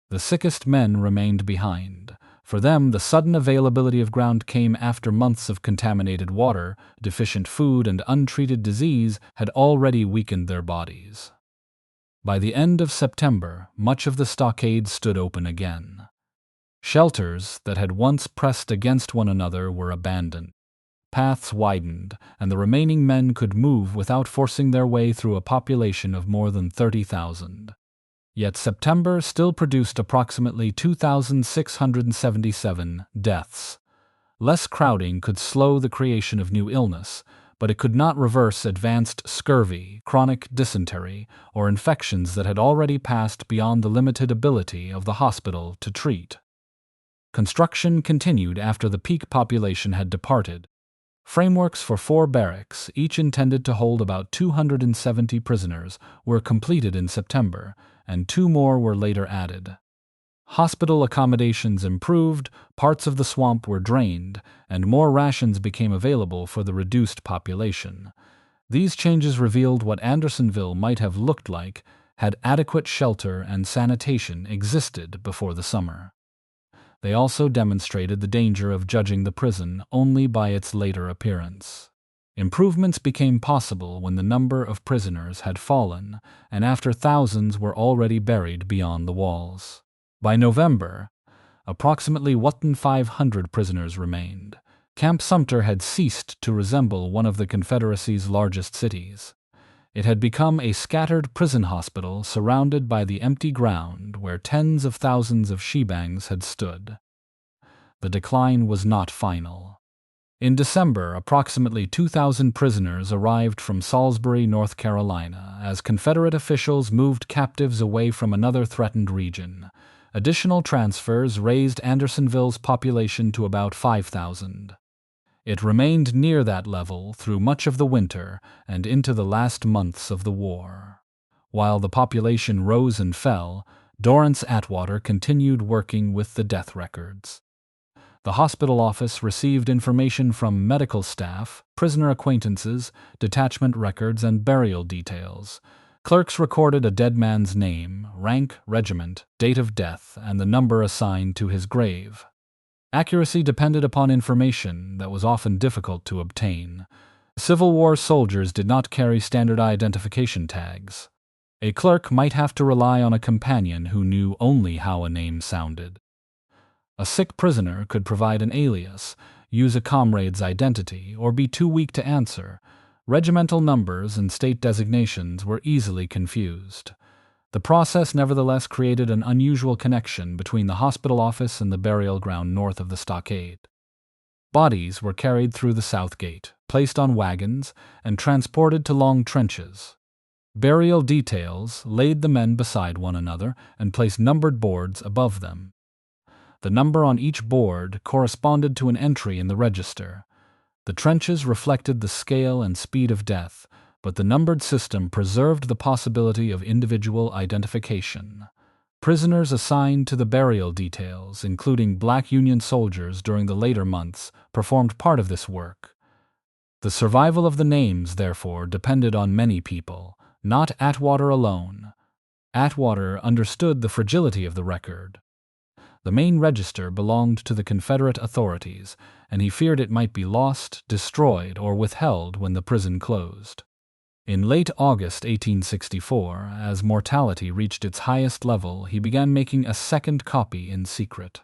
The sickest men remained behind. For them, the sudden availability of ground came after months of contaminated water, deficient food, and untreated disease had already weakened their bodies. By the end of September, much of the stockade stood open again. Shelters that had once pressed against one another were abandoned. Paths widened, and the remaining men could move without forcing their way through a population of more than 30,000. Yet September still produced approximately 2,677 deaths. Less crowding could slow the creation of new illness, but it could not reverse advanced scurvy, chronic dysentery, or infections that had already passed beyond the limited ability of the hospital to treat. Construction continued after the peak population had departed. Frameworks for 4 barracks, each intended to hold about 270 prisoners, were completed in September, and 2 more were later added. Hospital accommodations improved, parts of the swamp were drained, and more rations became available for the reduced population. These changes revealed what Andersonville might have looked like had adequate shelter and sanitation existed before the summer. They also demonstrated the danger of judging the prison only by its later appearance. Improvements became possible when the number of prisoners had fallen, and after thousands were already buried beyond the walls. By November, approximately 1,500 prisoners remained. Camp Sumter had ceased to resemble one of the Confederacy's largest cities. It had become a scattered prison hospital surrounded by the empty ground where tens of thousands of shebangs had stood. The decline was not final. In December, approximately 2,000 prisoners arrived from Salisbury, North Carolina, as Confederate officials moved captives away from another threatened region. Additional transfers raised Andersonville's population to about 5,000. It remained near that level through much of the winter and into the last months of the war. While the population rose and fell, Dorrance Atwater continued working with the death records. The hospital office received information from medical staff, prisoner acquaintances, detachment records, and burial details. Clerks recorded a dead man's name, rank, regiment, date of death, and the number assigned to his grave. Accuracy depended upon information that was often difficult to obtain. Civil War soldiers did not carry standard identification tags. A clerk might have to rely on a companion who knew only how a name sounded. A sick prisoner could provide an alias, use a comrade's identity, or be too weak to answer. Regimental numbers and state designations were easily confused. The process nevertheless created an unusual connection between the hospital office and the burial ground north of the stockade. Bodies were carried through the south gate, placed on wagons, and transported to long trenches. Burial details laid the men beside one another and placed numbered boards above them. The number on each board corresponded to an entry in the register. The trenches reflected the scale and speed of death, but the numbered system preserved the possibility of individual identification. Prisoners assigned to the burial details, including black Union soldiers during the later months, performed part of this work. The survival of the names, therefore, depended on many people, not Atwater alone. Atwater understood the fragility of the record. The main register belonged to the Confederate authorities, and he feared it might be lost, destroyed, or withheld when the prison closed. In late August 1864, as mortality reached its highest level, he began making a second copy in secret.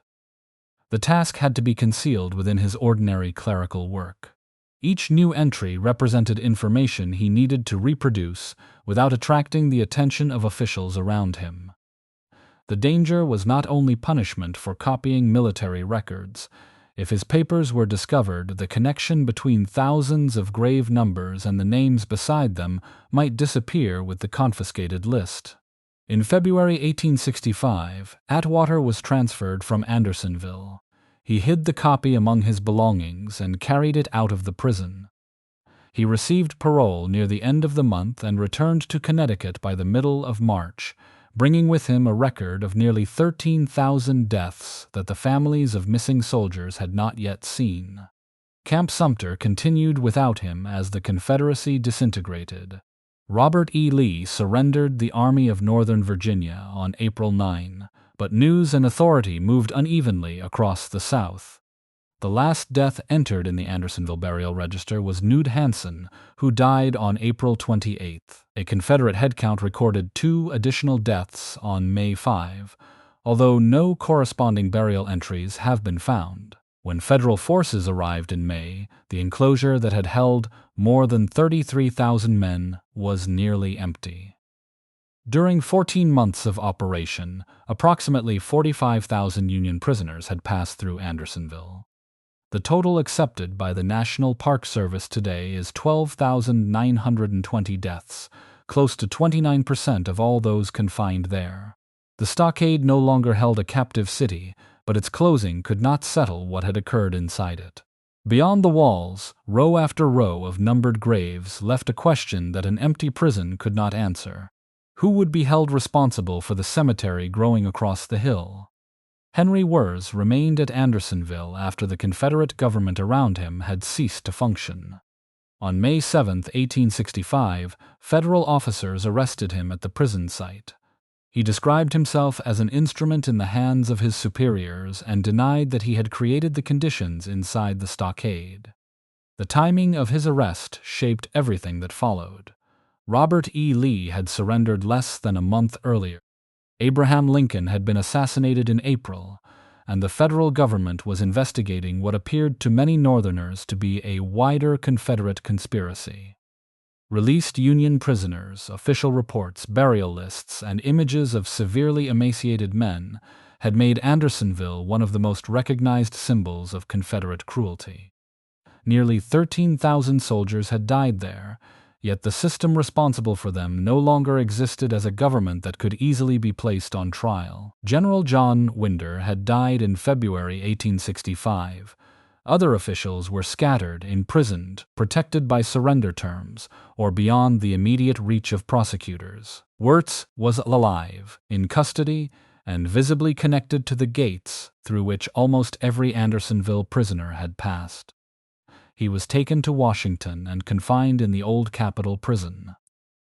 The task had to be concealed within his ordinary clerical work. Each new entry represented information he needed to reproduce without attracting the attention of officials around him. The danger was not only punishment for copying military records. If his papers were discovered, the connection between thousands of grave numbers and the names beside them might disappear with the confiscated list. In February 1865, Atwater was transferred from Andersonville. He hid the copy among his belongings and carried it out of the prison. He received parole near the end of the month and returned to Connecticut by the middle of March, bringing with him a record of nearly 13,000 deaths that the families of missing soldiers had not yet seen. Camp Sumter continued without him as the Confederacy disintegrated. Robert E. Lee surrendered the Army of Northern Virginia on April 9, but news and authority moved unevenly across the South. The last death entered in the Andersonville burial register was Nude Hanson, who died on April 28. A Confederate headcount recorded 2 additional deaths on May 5, although no corresponding burial entries have been found. When Federal forces arrived in May, the enclosure that had held more than 33,000 men was nearly empty. During 14 months of operation, approximately 45,000 Union prisoners had passed through Andersonville. The total accepted by the National Park Service today is 12,920 deaths, close to 29% of all those confined there. The stockade no longer held a captive city, but its closing could not settle what had occurred inside it. Beyond the walls, row after row of numbered graves left a question that an empty prison could not answer. Who would be held responsible for the cemetery growing across the hill? Henry Wirz remained at Andersonville after the Confederate government around him had ceased to function. On May 7, 1865, federal officers arrested him at the prison site. He described himself as an instrument in the hands of his superiors and denied that he had created the conditions inside the stockade. The timing of his arrest shaped everything that followed. Robert E. Lee had surrendered less than a month earlier. Abraham Lincoln had been assassinated in April, and the federal government was investigating what appeared to many Northerners to be a wider Confederate conspiracy. Released Union prisoners, official reports, burial lists, and images of severely emaciated men had made Andersonville one of the most recognized symbols of Confederate cruelty. Nearly 13,000 soldiers had died there, yet the system responsible for them no longer existed as a government that could easily be placed on trial. General John Winder had died in February 1865. Other officials were scattered, imprisoned, protected by surrender terms, or beyond the immediate reach of prosecutors. Wirz was alive, in custody, and visibly connected to the gates through which almost every Andersonville prisoner had passed. He was taken to Washington and confined in the old Capitol prison.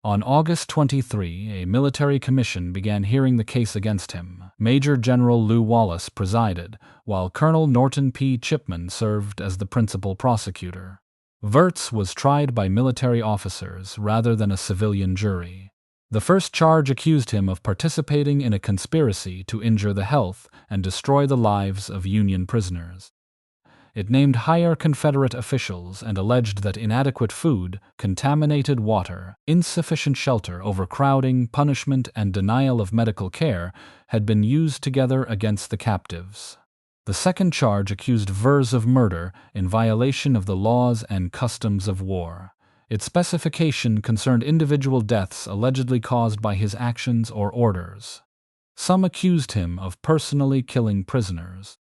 On August 23, a military commission began hearing the case against him. Major General Lew Wallace presided, while Colonel Norton P. Chipman served as the principal prosecutor. Wirz was tried by military officers rather than a civilian jury. The first charge accused him of participating in a conspiracy to injure the health and destroy the lives of Union prisoners. It named higher Confederate officials and alleged that inadequate food, contaminated water, insufficient shelter, overcrowding, punishment, and denial of medical care had been used together against the captives. The second charge accused Wirz of murder in violation of the laws and customs of war. Its specification concerned individual deaths allegedly caused by his actions or orders. Some accused him of personally killing prisoners.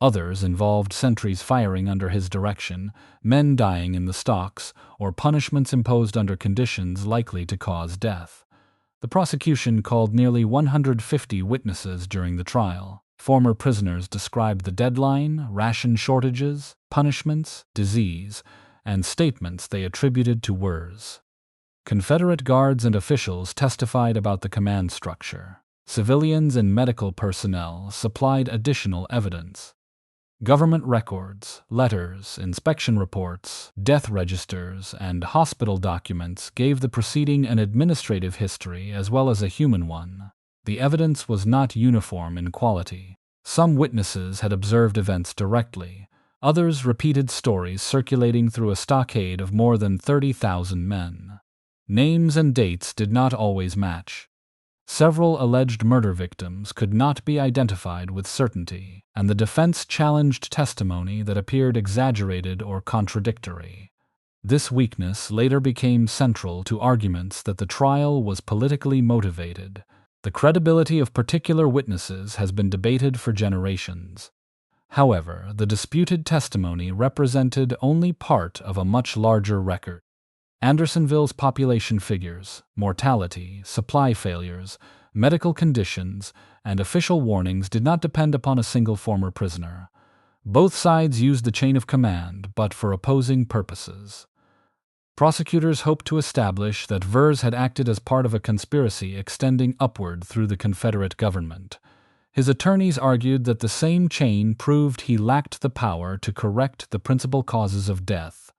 Others involved sentries firing under his direction, men dying in the stocks, or punishments imposed under conditions likely to cause death. The prosecution called nearly 150 witnesses during the trial. Former prisoners described the deadline, ration shortages, punishments, disease, and statements they attributed to Wirz. Confederate guards and officials testified about the command structure. Civilians and medical personnel supplied additional evidence. Government records, letters, inspection reports, death registers, and hospital documents gave the proceeding an administrative history as well as a human one. The evidence was not uniform in quality. Some witnesses had observed events directly. Others repeated stories circulating through a stockade of more than 30,000 men. Names and dates did not always match. Several alleged murder victims could not be identified with certainty, and the defense challenged testimony that appeared exaggerated or contradictory. This weakness later became central to arguments that the trial was politically motivated. The credibility of particular witnesses has been debated for generations. However, the disputed testimony represented only part of a much larger record. Andersonville's population figures, mortality, supply failures, medical conditions, and official warnings did not depend upon a single former prisoner. Both sides used the chain of command, but for opposing purposes. Prosecutors hoped to establish that Wirtz had acted as part of a conspiracy extending upward through the Confederate government. His attorneys argued that the same chain proved he lacked the power to correct the principal causes of death.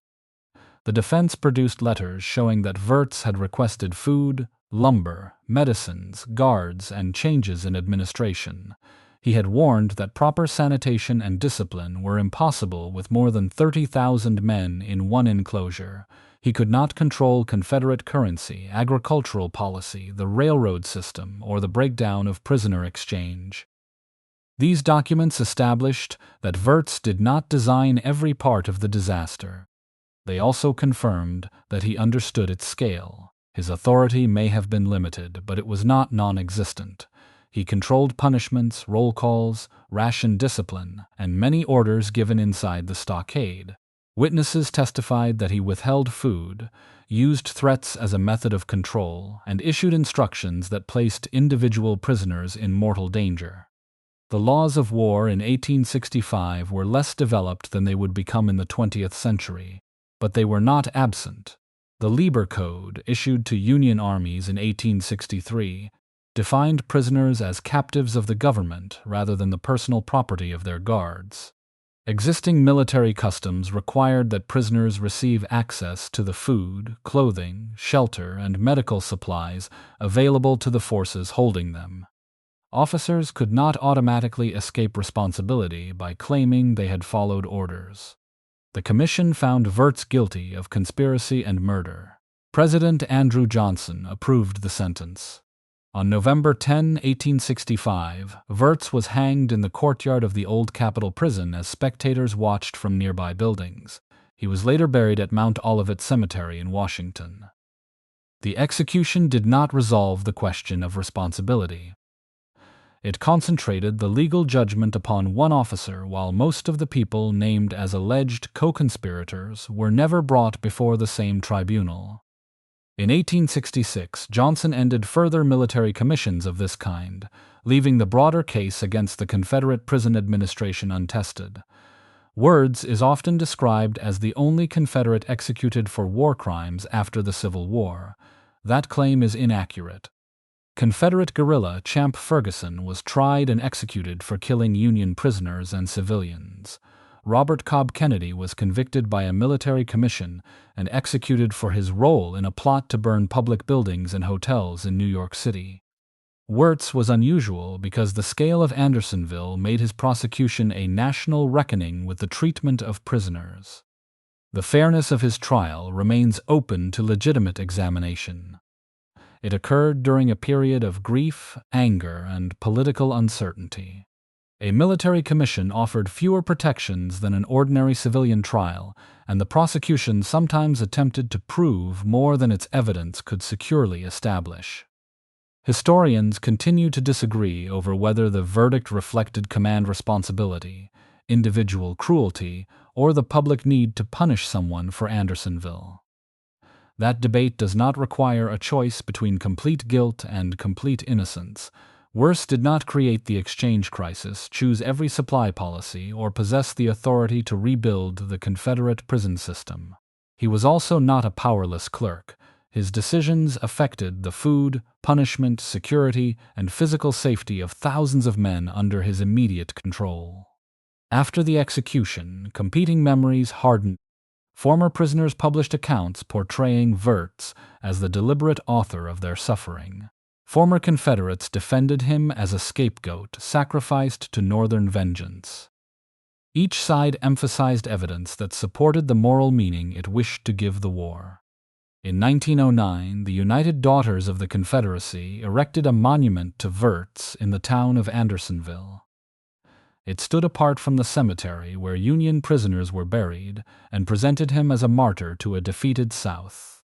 The defense produced letters showing that Wirtz had requested food, lumber, medicines, guards, and changes in administration. He had warned that proper sanitation and discipline were impossible with more than 30,000 men in one enclosure. He could not control Confederate currency, agricultural policy, the railroad system, or the breakdown of prisoner exchange. These documents established that Wirtz did not design every part of the disaster. They also confirmed that he understood its scale. His authority may have been limited, but it was not non-existent. He controlled punishments, roll calls, ration discipline, and many orders given inside the stockade. Witnesses testified that he withheld food, used threats as a method of control, and issued instructions that placed individual prisoners in mortal danger. The laws of war in 1865 were less developed than they would become in the 20th century, but they were not absent. The Lieber Code, issued to Union armies in 1863, defined prisoners as captives of the government rather than the personal property of their guards. Existing military customs required that prisoners receive access to the food, clothing, shelter, and medical supplies available to the forces holding them. Officers could not automatically escape responsibility by claiming they had followed orders. The commission found Wirtz guilty of conspiracy and murder. President Andrew Johnson approved the sentence. On November 10, 1865, Wirtz was hanged in the courtyard of the old Capitol Prison as spectators watched from nearby buildings. He was later buried at Mount Olivet Cemetery in Washington. The execution did not resolve the question of responsibility. It concentrated the legal judgment upon one officer, while most of the people named as alleged co-conspirators were never brought before the same tribunal. In 1866, Johnson ended further military commissions of this kind, leaving the broader case against the Confederate prison administration untested. Wirtz is often described as the only Confederate executed for war crimes after the Civil War. That claim is inaccurate. Confederate guerrilla Champ Ferguson was tried and executed for killing Union prisoners and civilians. Robert Cobb Kennedy was convicted by a military commission and executed for his role in a plot to burn public buildings and hotels in New York City. Wirtz was unusual because the scale of Andersonville made his prosecution a national reckoning with the treatment of prisoners. The fairness of his trial remains open to legitimate examination. It occurred during a period of grief, anger, and political uncertainty. A military commission offered fewer protections than an ordinary civilian trial, and the prosecution sometimes attempted to prove more than its evidence could securely establish. Historians continue to disagree over whether the verdict reflected command responsibility, individual cruelty, or the public need to punish someone for Andersonville. That debate does not require a choice between complete guilt and complete innocence. Wirtz did not create the exchange crisis, choose every supply policy, or possess the authority to rebuild the Confederate prison system. He was also not a powerless clerk. His decisions affected the food, punishment, security, and physical safety of thousands of men under his immediate control. After the execution, competing memories hardened. Former prisoners published accounts portraying Wirtz as the deliberate author of their suffering. Former Confederates defended him as a scapegoat sacrificed to Northern vengeance. Each side emphasized evidence that supported the moral meaning it wished to give the war. In 1909, the United Daughters of the Confederacy erected a monument to Wirtz in the town of Andersonville. It stood apart from the cemetery where Union prisoners were buried and presented him as a martyr to a defeated South.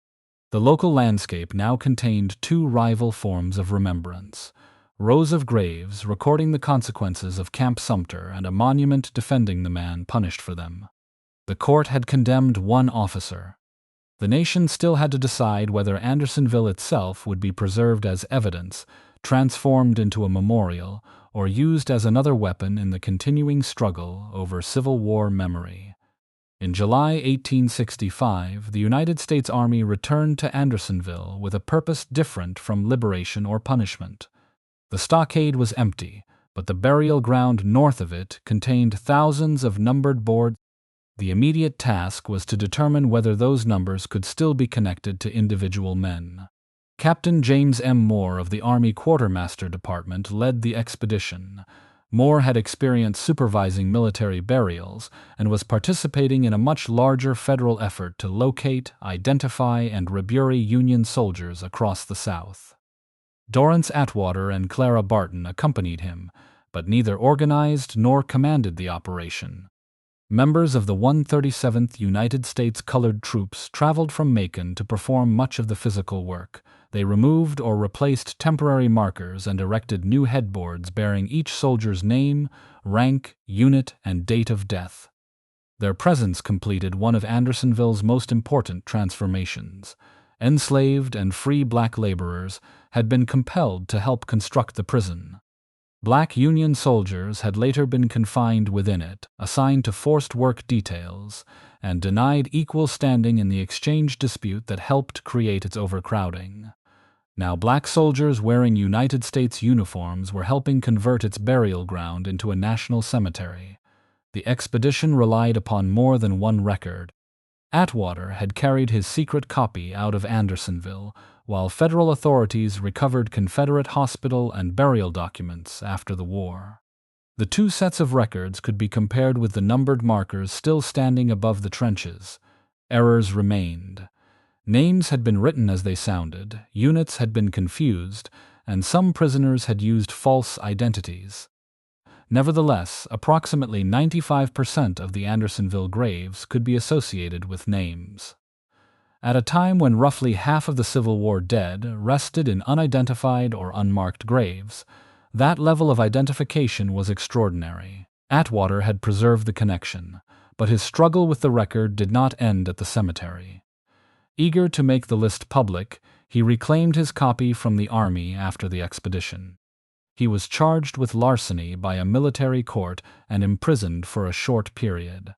The local landscape now contained two rival forms of remembrance: rows of graves recording the consequences of Camp Sumter and a monument defending the man punished for them. The court had condemned one officer. The nation still had to decide whether Andersonville itself would be preserved as evidence, transformed into a memorial, or used as another weapon in the continuing struggle over Civil War memory. In July 1865, the United States Army returned to Andersonville with a purpose different from liberation or punishment. The stockade was empty, but the burial ground north of it contained thousands of numbered boards. The immediate task was to determine whether those numbers could still be connected to individual men. Captain James M. Moore of the Army Quartermaster Department led the expedition. Moore had experience supervising military burials and was participating in a much larger federal effort to locate, identify, and rebury Union soldiers across the South. Dorrance Atwater and Clara Barton accompanied him, but neither organized nor commanded the operation. Members of the 137th United States Colored Troops traveled from Macon to perform much of the physical work. They removed or replaced temporary markers and erected new headboards bearing each soldier's name, rank, unit, and date of death. Their presence completed one of Andersonville's most important transformations. Enslaved and free black laborers had been compelled to help construct the prison. Black Union soldiers had later been confined within it, assigned to forced work details, and denied equal standing in the exchange dispute that helped create its overcrowding. Now black soldiers wearing United States uniforms were helping convert its burial ground into a national cemetery. The expedition relied upon more than one record. Atwater had carried his secret copy out of Andersonville, while federal authorities recovered Confederate hospital and burial documents after the war. The two sets of records could be compared with the numbered markers still standing above the trenches. Errors remained. Names had been written as they sounded, units had been confused, and some prisoners had used false identities. Nevertheless, approximately 95% of the Andersonville graves could be associated with names. At a time when roughly half of the Civil War dead rested in unidentified or unmarked graves, that level of identification was extraordinary. Atwater had preserved the connection, but his struggle with the record did not end at the cemetery. Eager to make the list public, he reclaimed his copy from the Army after the expedition. He was charged with larceny by a military court and imprisoned for a short period.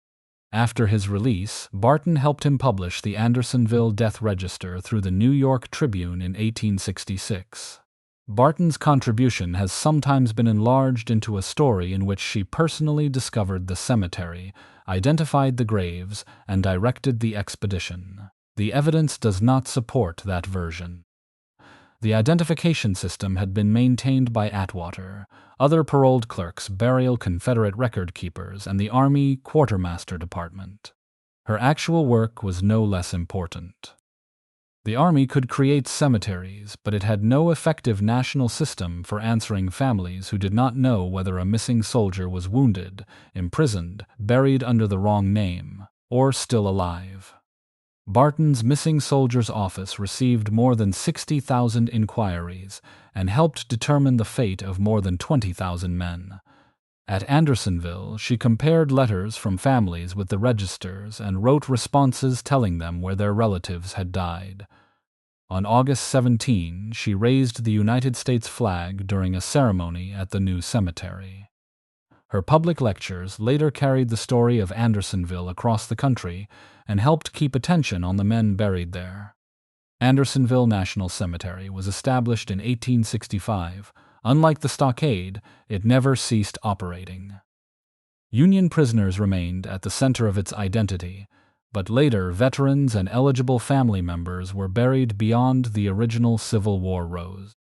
After his release, Barton helped him publish the Andersonville Death Register through the New York Tribune in 1866. Barton's contribution has sometimes been enlarged into a story in which she personally discovered the cemetery, identified the graves, and directed the expedition. The evidence does not support that version. The identification system had been maintained by Atwater, other paroled clerks, burial Confederate record keepers, and the Army Quartermaster Department. Her actual work was no less important. The Army could create cemeteries, but it had no effective national system for answering families who did not know whether a missing soldier was wounded, imprisoned, buried under the wrong name, or still alive. Barton's Missing Soldiers Office received more than 60,000 inquiries and helped determine the fate of more than 20,000 men. At Andersonville, she compared letters from families with the registers and wrote responses telling them where their relatives had died. On August 17, she raised the United States flag during a ceremony at the new cemetery. Her public lectures later carried the story of Andersonville across the country and helped keep attention on the men buried there. Andersonville National Cemetery was established in 1865. Unlike the stockade, it never ceased operating. Union prisoners remained at the center of its identity, but later veterans and eligible family members were buried beyond the original Civil War rows.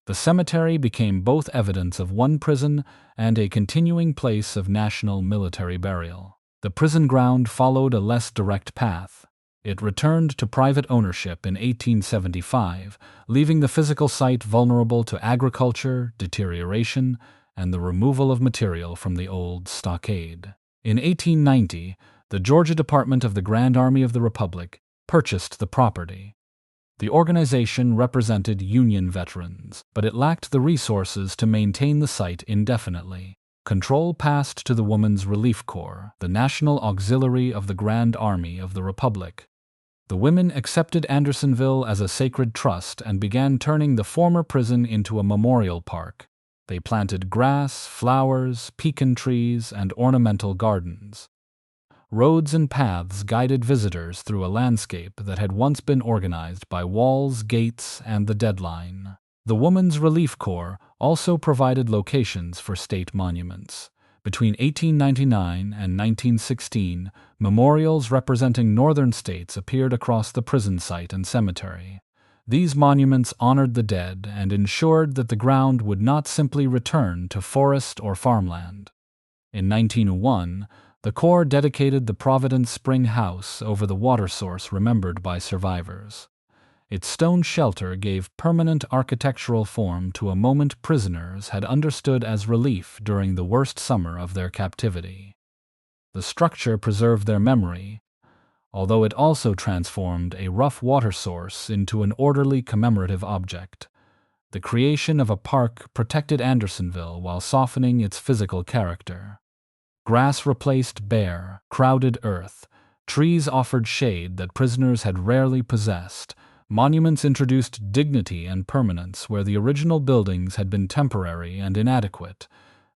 The cemetery became both evidence of one prison and a continuing place of national military burial. The prison ground followed a less direct path. It returned to private ownership in 1875, leaving the physical site vulnerable to agriculture, deterioration, and the removal of material from the old stockade. In 1890, the Georgia Department of the Grand Army of the Republic purchased the property. The organization represented Union veterans, but it lacked the resources to maintain the site indefinitely. Control passed to the Women's Relief Corps, the National Auxiliary of the Grand Army of the Republic. The women accepted Andersonville as a sacred trust and began turning the former prison into a memorial park. They planted grass, flowers, pecan trees, and ornamental gardens. Roads and paths guided visitors through a landscape that had once been organized by walls, gates, and the deadline. The Women's Relief Corps also provided locations for state monuments. Between 1899 and 1916, memorials representing northern states appeared across the prison site and cemetery. These monuments honored the dead and ensured that the ground would not simply return to forest or farmland. In 1901, the Corps dedicated the Providence Spring House over the water source remembered by survivors. Its stone shelter gave permanent architectural form to a moment prisoners had understood as relief during the worst summer of their captivity. The structure preserved their memory, although it also transformed a rough water source into an orderly commemorative object. The creation of a park protected Andersonville while softening its physical character. Grass replaced bare, crowded earth. Trees offered shade that prisoners had rarely possessed. Monuments introduced dignity and permanence where the original buildings had been temporary and inadequate.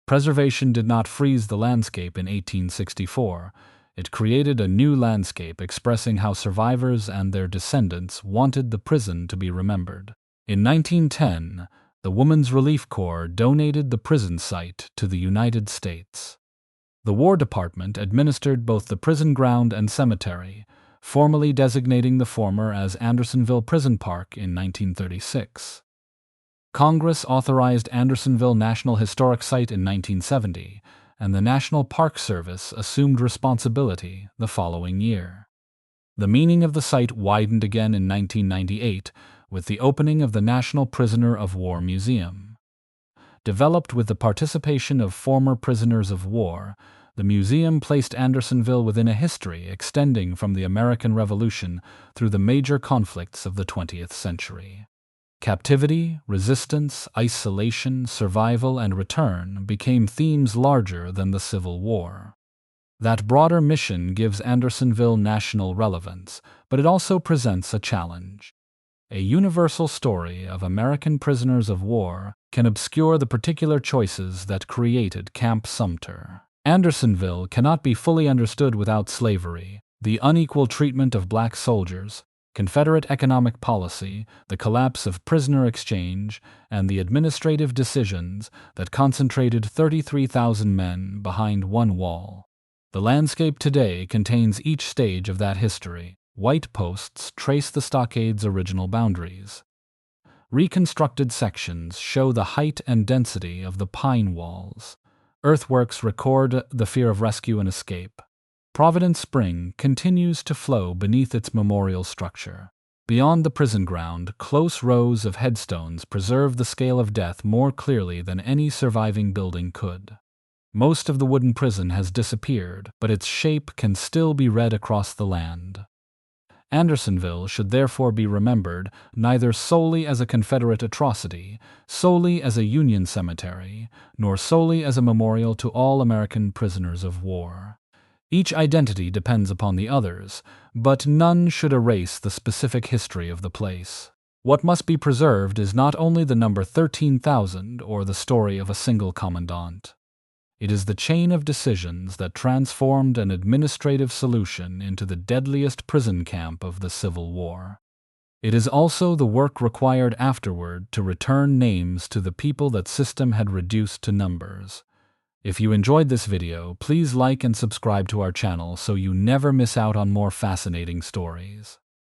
Preservation did not freeze the landscape in 1864. It created a new landscape expressing how survivors and their descendants wanted the prison to be remembered. In 1910, the Women's Relief Corps donated the prison site to the United States. The War Department administered both the prison ground and cemetery, formally designating the former as Andersonville Prison Park in 1936. Congress authorized Andersonville National Historic Site in 1970, and the National Park Service assumed responsibility the following year. The meaning of the site widened again in 1998 with the opening of the National Prisoner of War Museum. Developed with the participation of former prisoners of war, the museum placed Andersonville within a history extending from the American Revolution through the major conflicts of the 20th century. Captivity, resistance, isolation, survival, and return became themes larger than the Civil War. That broader mission gives Andersonville national relevance, but it also presents a challenge. A universal story of American prisoners of war can obscure the particular choices that created Camp Sumter. Andersonville cannot be fully understood without slavery, the unequal treatment of black soldiers, Confederate economic policy, the collapse of prisoner exchange, and the administrative decisions that concentrated 33,000 men behind one wall. The landscape today contains each stage of that history. White posts trace the stockade's original boundaries. Reconstructed sections show the height and density of the pine walls. Earthworks record the fear of rescue and escape. Providence Spring continues to flow beneath its memorial structure. Beyond the prison ground, close rows of headstones preserve the scale of death more clearly than any surviving building could. Most of the wooden prison has disappeared, but its shape can still be read across the land. Andersonville should therefore be remembered neither solely as a Confederate atrocity, solely as a Union cemetery, nor solely as a memorial to all American prisoners of war. Each identity depends upon the others, but none should erase the specific history of the place. What must be preserved is not only the number 13,000 or the story of a single commandant. It is the chain of decisions that transformed an administrative solution into the deadliest prison camp of the Civil War. It is also the work required afterward to return names to the people that system had reduced to numbers. If you enjoyed this video, please like and subscribe to our channel so you never miss out on more fascinating stories.